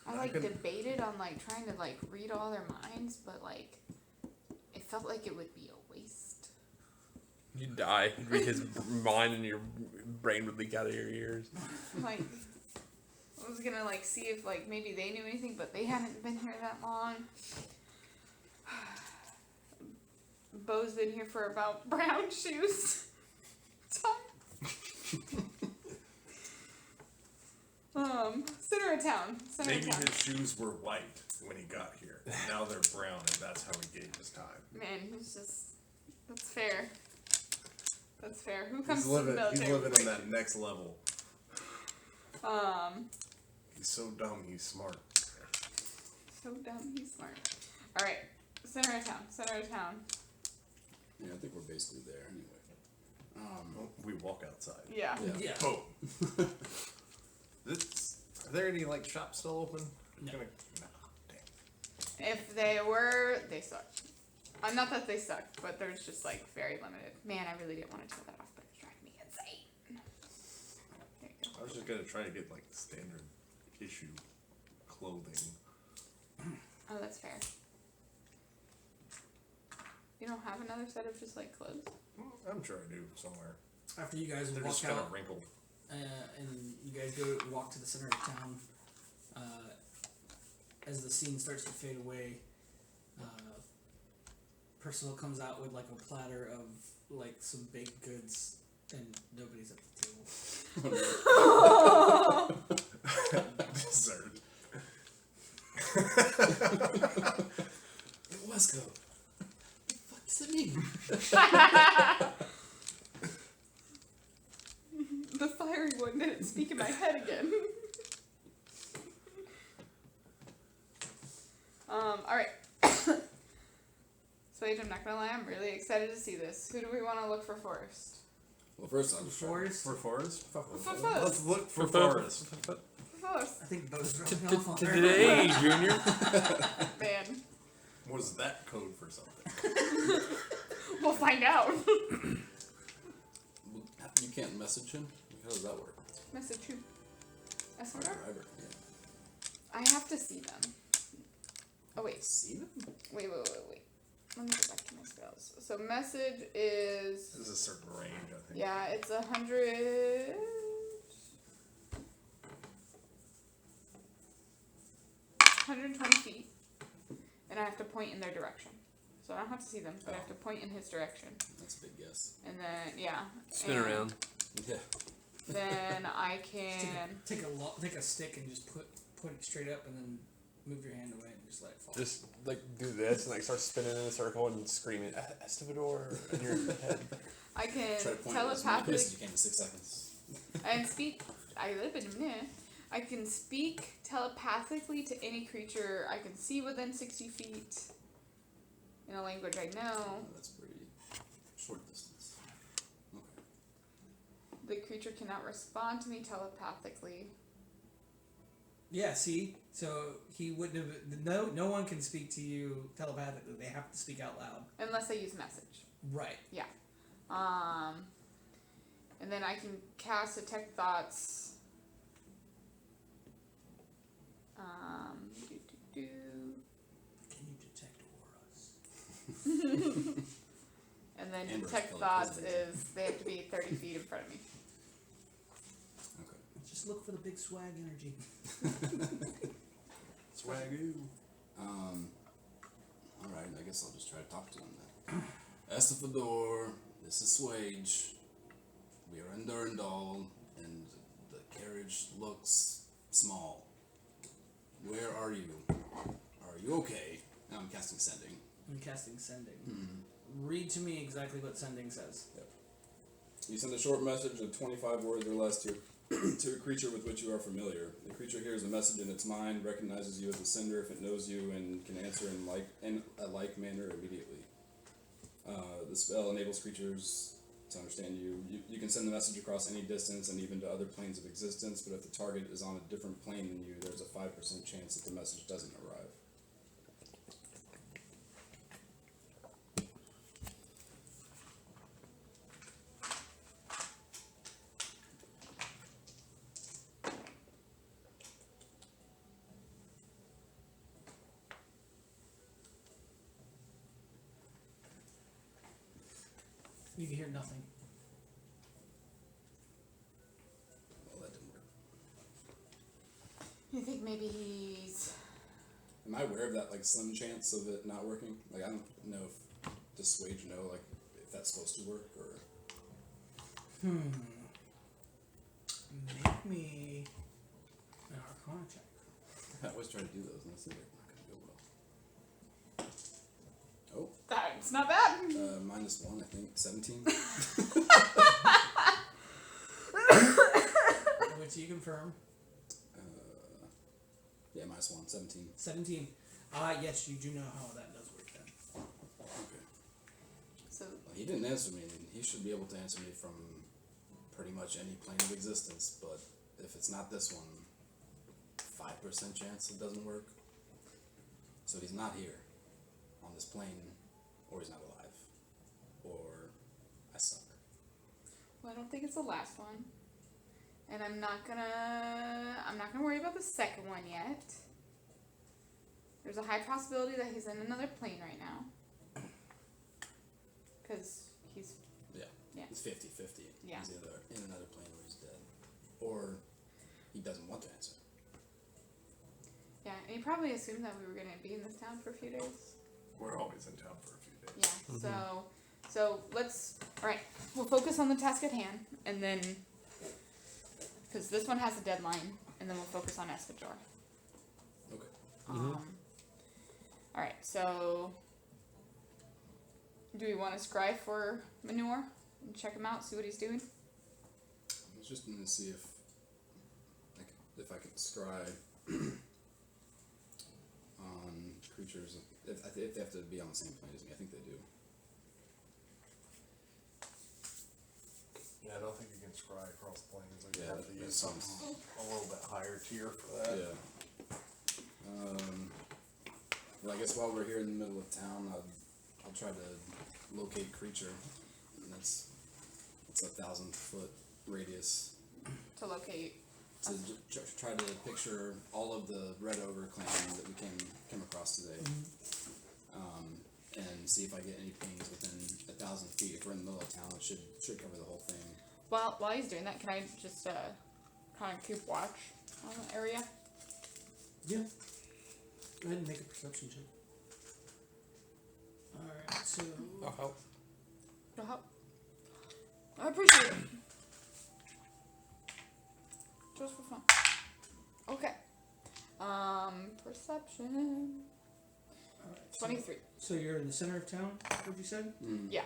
I debated on like trying to like read all their minds, but like it felt like it would be a waste. You'd die. You'd read his mind and your brain would leak out of your ears. Like I was gonna like see if like maybe they knew anything, but they hadn't been here that long. Bo's been here for about brown shoes. Center of town. Maybe his shoes were white when he got here. Now they're brown, and that's how he gave his time. Man, he's just. That's fair. That's fair. Who comes He's to the living military? in that next level. He's so dumb, he's smart. So dumb, he's smart. Alright. Center of town. Yeah, I think we're basically there anyway. Well, we walk outside. Yeah. Yeah. Oh. Are there any like shops still open? No. Damn. If they were, they suck. Not that they suck, but there's just like very limited. Man, I really didn't want to tell that off, but it's driving me insane. There you go. I was just gonna try to get like standard issue clothing. Oh, that's fair. You don't have another set of just like clothes? I'm sure I do somewhere. After you guys They're walk just kind out, of wrinkled. and you guys go walk to the center of town, as the scene starts to fade away, Percival comes out with like a platter of like some baked goods, and nobody's at the table. Dessert. Wesco. What the fuck does it mean? The fiery one didn't speak in my head again. Alright. Sage, I'm not gonna lie, I'm really excited to see this. Who do we want to look for first? Well, first I'm just Forest. For Forrest? First. Let's look for Forrest. First. I think Bo's running off on her. Today, Junior. Man. Was that code for something? We'll find out. You can't message him? How does that work? Message who? Escort? Driver, yeah. I have to see them. Oh, wait. See them? Wait. Let me go back to my spells. So message is... There's a certain range, I think. Yeah, it's 100... 120 feet. And I have to point in their direction. So I don't have to see them, but I have to point in his direction. That's a big guess. And then, yeah. Spin and around. Yeah. Then I can... Take a stick and just put it straight up, and then move your hand away and just let it fall. Just like do this and like start spinning in a circle and screaming Estevador in your head. I can Try to point as many telepathically... places you can in 6 seconds. And speak... I live in a minute. I can speak telepathically to any creature I can see within 60 feet in a language I know. Oh, that's pretty short distance. Okay. The creature cannot respond to me telepathically. Yeah, see? So he wouldn't have... No one can speak to you telepathically. They have to speak out loud. Unless I use message. Right. Yeah. And then I can cast Detect Thoughts. Can you detect auras? And then Amber's Detect color Thoughts coordinator. is they have to be 30 feet in front of me. Okay. Just look for the big swag energy. Swagoo. Alright, I guess I'll just try to talk to him then. Estefador, this is Swage. We are in Durandal, and the carriage looks small. Where are you? Are you okay? Now I'm casting Sending. I'm casting Sending. Mm-hmm. Read to me exactly what Sending says. Yep. You send a short message of 25 words or less to a creature with which you are familiar. The creature hears the message in its mind, recognizes you as the sender if it knows you, and can answer in a like manner immediately. The spell enables creatures to understand you. You can send the message across any distance and even to other planes of existence, but if the target is on a different plane than you, there's a 5% chance that the message doesn't arrive. You can hear nothing. Well, that didn't work. You think maybe he's... Am I aware of that like slim chance of it not working? Like I don't know if does Swage know like if that's supposed to work or. Make me an Arcana check. I always try to do those, and that's like not gonna go well. That's not bad. -1, I think. 17. Which you confirm. Yeah, -1, 17. 17. Yes, you do know how that does work then. Okay. So, Well, he didn't answer me, and he should be able to answer me from pretty much any plane of existence, but if it's not this one, 5% chance it doesn't work. So he's not here on this plane, or he's not alive, or I suck. well, I don't think it's the last one. And I'm not gonna worry about the second one yet. There's a high possibility that he's in another plane right now. Because he's It's 50-50. Yeah. He's either in another plane or he's dead. Or he doesn't want to answer. yeah, and he probably assumed that we were gonna be in this town for a few days. We're always in town for a few days. Yeah. So let's. All right. We'll focus on the task at hand, and then because this one has a deadline, and then we'll focus on Espador. Okay. All right. So, do we want to scry for Manure and check him out, see what he's doing? I was just going to see if I could scry on creatures. If they have to be on the same plane as me, I think they do. Yeah, I don't think you can scry across planes. Like, you Yeah, have to that use something a little bit higher tier for that. Yeah. Well, I guess while we're here in the middle of town, I'll try to locate creature. And that's 1,000-foot radius. To locate. To try to picture all of the Red Ogre clan that we came across today. And see if I get any pings within 1,000 feet. If we're in the middle of town, it should cover the whole thing. While he's doing that, can I just kind of keep watch on the area? Yeah. Go ahead and make a perception check. Alright, so. I'll help. No help. I appreciate it. Just for fun. Okay. Perception. Alright, 23. So you're in the center of town, what you said? Yeah.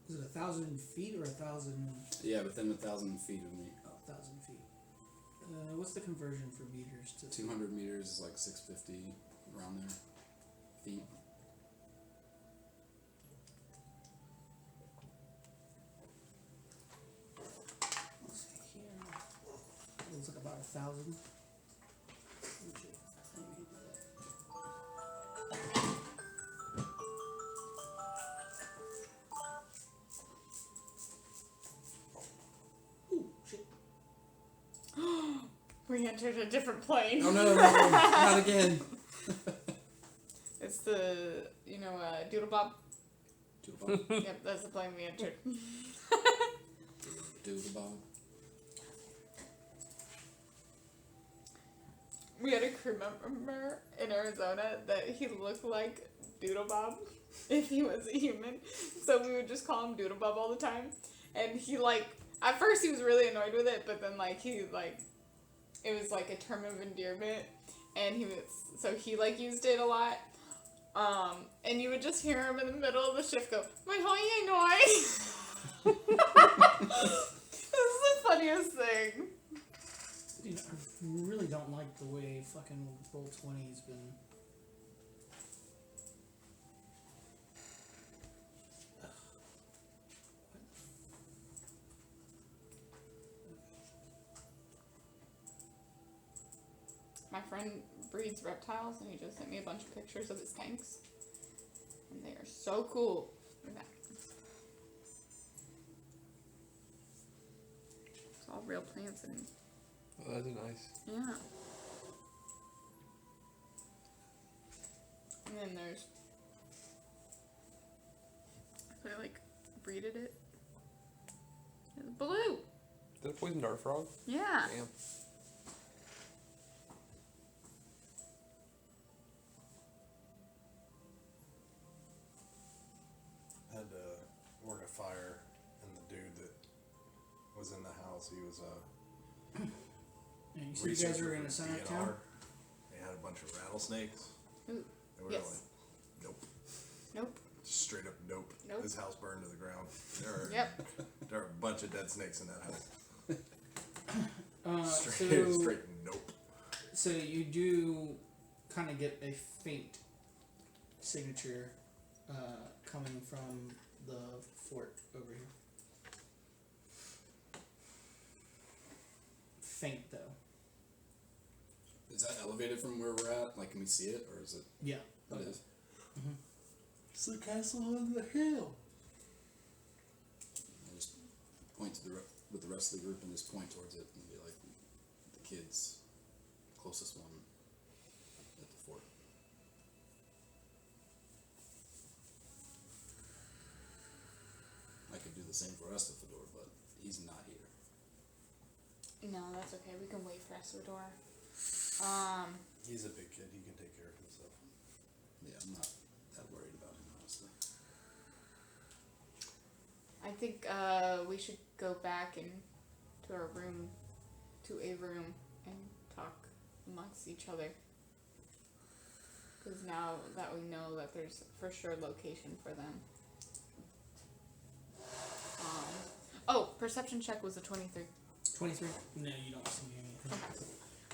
Is it 1,000 feet or 1,000? Yeah, within 1,000 feet of me. Oh, 1,000 feet. What's the conversion for meters to? 200 meters is like 650, around there. Feet. Let's see here. It looks like about 1,000. Ooh, shit. We entered a different plane. Oh no, not again. It's the, Doodle Bob. Doodle Bob. Yep, that's the plane we entered. Doodle Bob. We had a crew member in Arizona that he looked like Doodle Bob if he was a human. So we would just call him Doodle Bob all the time. And he at first he was really annoyed with it, but then it was like a term of endearment. And he used it a lot. And you would just hear him in the middle of the shift go, "My hoy noi." This is the funniest thing. Dude, I really don't like the way fucking Roll20's been. My friend breeds reptiles, and he just sent me a bunch of pictures of his tanks. And they are so cool. Look at that. It's all real plants and Oh, that's nice. yeah. And then there's they breeded it. It's blue. Is that a poison dart frog? Yeah. Damn. Had to work a fire, and the dude that was in the house, he was Yeah, you said you guys were in the center of town? They had a bunch of rattlesnakes. Ooh. They were Yes. like, nope. Nope. Straight up nope. Nope. His house burned to the ground. Yep. There are a bunch of dead snakes in that house. So Straight nope. So you do kind of get a faint signature coming from the fort over here. Faint though. Is that elevated from where we're at? Like, can we see it, or is it? Yeah. It is. It's the castle on the hill. I just point to with the rest of the group and just point towards it and be like, the kids, closest one at the fort. I could do the same for Estafador, but he's not here. No, that's okay. We can wait for Eswador. He's a big kid. He can take care of himself. Yeah, I'm not that worried about him, honestly. I think we should go back to a room, and talk amongst each other. Because now that we know that there's for sure location for them. Perception check was a 23. 23? No, you don't see anything.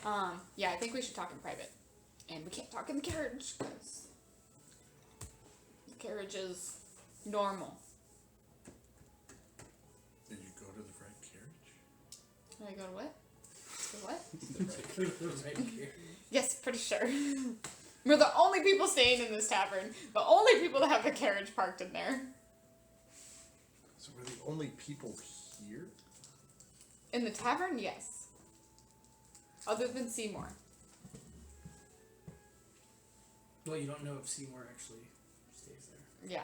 Okay. Yeah, I think we should talk in private. And we can't talk in the carriage, because the carriage is normal. Did you go to the right carriage? Did I go to what? To what? Right here. Yes, pretty sure. We're the only people staying in this tavern. The only people that have a carriage parked in there. So we're the only people here? In the tavern, yes. Other than Seymour. Well, you don't know if Seymour actually stays there. Yeah.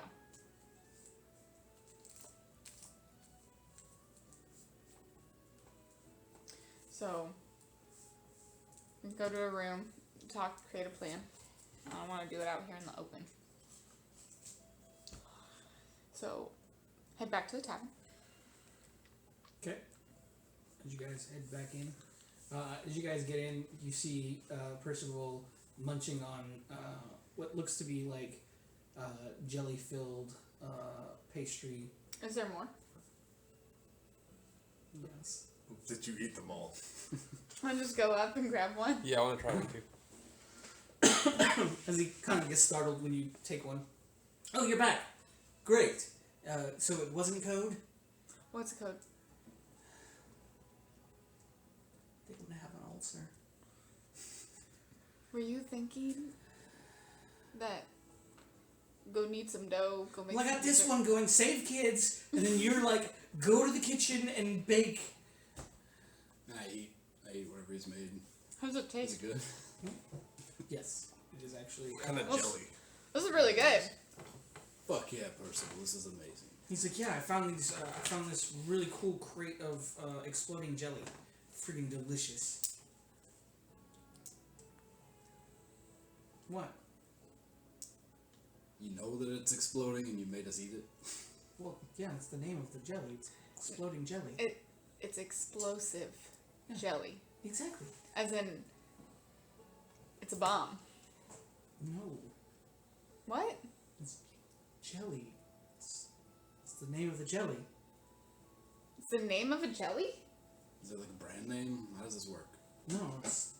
So, we go to a room, talk, create a plan. I don't want to do it out here in the open. So, head back to the tavern. Okay. As you guys head back in, as you guys get in, you see Percival munching on what looks to be like jelly-filled pastry. Is there more? Yes. Did you eat them all? I'll just go up and grab one. Yeah, I want to try one too. As he kind of gets startled when you take one. Oh, you're back. Great. So it wasn't code? What's the code? They wouldn't have an ulcer. Were you thinking that go knead some dough, go make Well, I some got this dessert? one going, save kids, and then you're like, go to the kitchen and bake. And I eat whatever he's made. How does it Is taste? it good? Yes, it is actually. What kind of Well, jelly? This is really good. Fuck yeah, Percival, this is amazing. He's like, yeah, I found these. I found this really cool crate of exploding jelly. Freaking delicious. What? You know that it's exploding and you made us eat it? Well, yeah, it's the name of the jelly. It's exploding jelly. It's explosive Yeah. jelly. Exactly. As in, it's a bomb. No, What? it's jelly. It's the name of the jelly. It's the name of a jelly? Is there like a brand name? How does this work? No, it's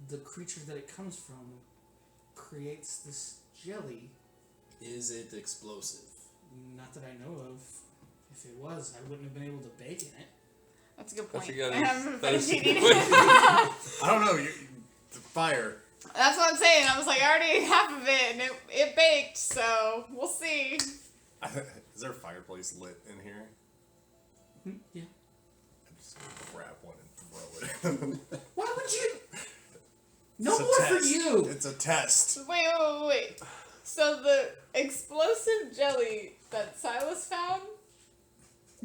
the creature that it comes from creates this jelly. Is it explosive? Not that I know of. If it was, I wouldn't have been able to bake in it. That's a good point. That's a good- I haven't that is finished a eating good it. I don't know. The fire. That's what I'm saying. I was like, I already ate half of it, and it baked, so we'll see. Is there a fireplace lit in here? Yeah. I'm just gonna grab one and throw it. Why would you? No It's a more for test. you. It's a test. Wait. So the explosive jelly that Silas found,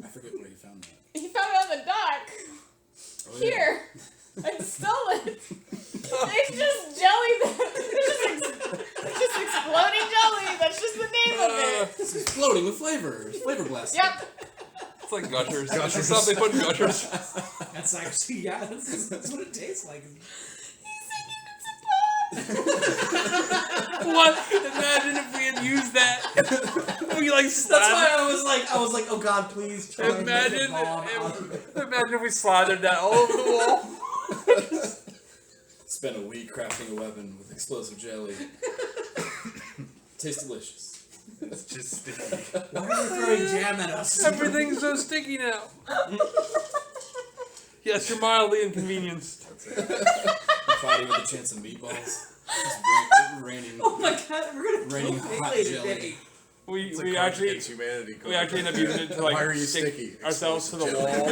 I forget where he found that. he found it on the dock. Oh, Here. I stole it. It's just jelly it's just exploding jelly. That's just the name of it. It's exploding with flavor. Flavor blast. Yep. It's like gushers. That's the stuff they put in gushers. That's actually that's what it tastes like. What? Imagine if we had used that. We like That's why I was like, oh God, please try and make Imagine, a bomb out of it. imagine if we slathered that all over the wall. Spent a week crafting a weapon with explosive jelly. Tastes delicious. It's just sticky. Why are you throwing jam at us? Everything's so sticky now. Yes, you're mildly inconvenienced. Fighting with a chance of meatballs. Just raining. Oh my god, we're gonna Raining kill hot Bailey jelly. today. It's a We Cards actually Against Humanity. we actually end up using it to like Why are you stick sticky? ourselves to the Explosive wall.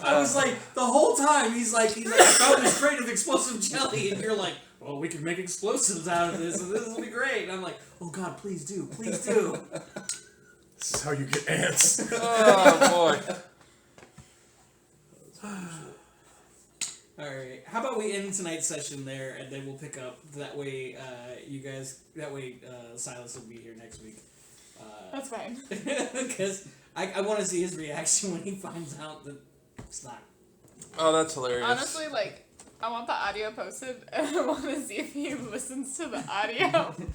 I was like, the whole time, he's like, I found this crate of explosive jelly, and you're like, well, we can make explosives out of this, and this will be great. And I'm like, oh god, please do, please do. This is how you get ants. Oh boy. Alright, how about we end tonight's session there, and then we'll pick up, that way, Silas will be here next week. That's fine. Because I want to see his reaction when he finds out that it's not. Oh, that's hilarious. Honestly, like, I want the audio posted, and I want to see if he listens to the audio.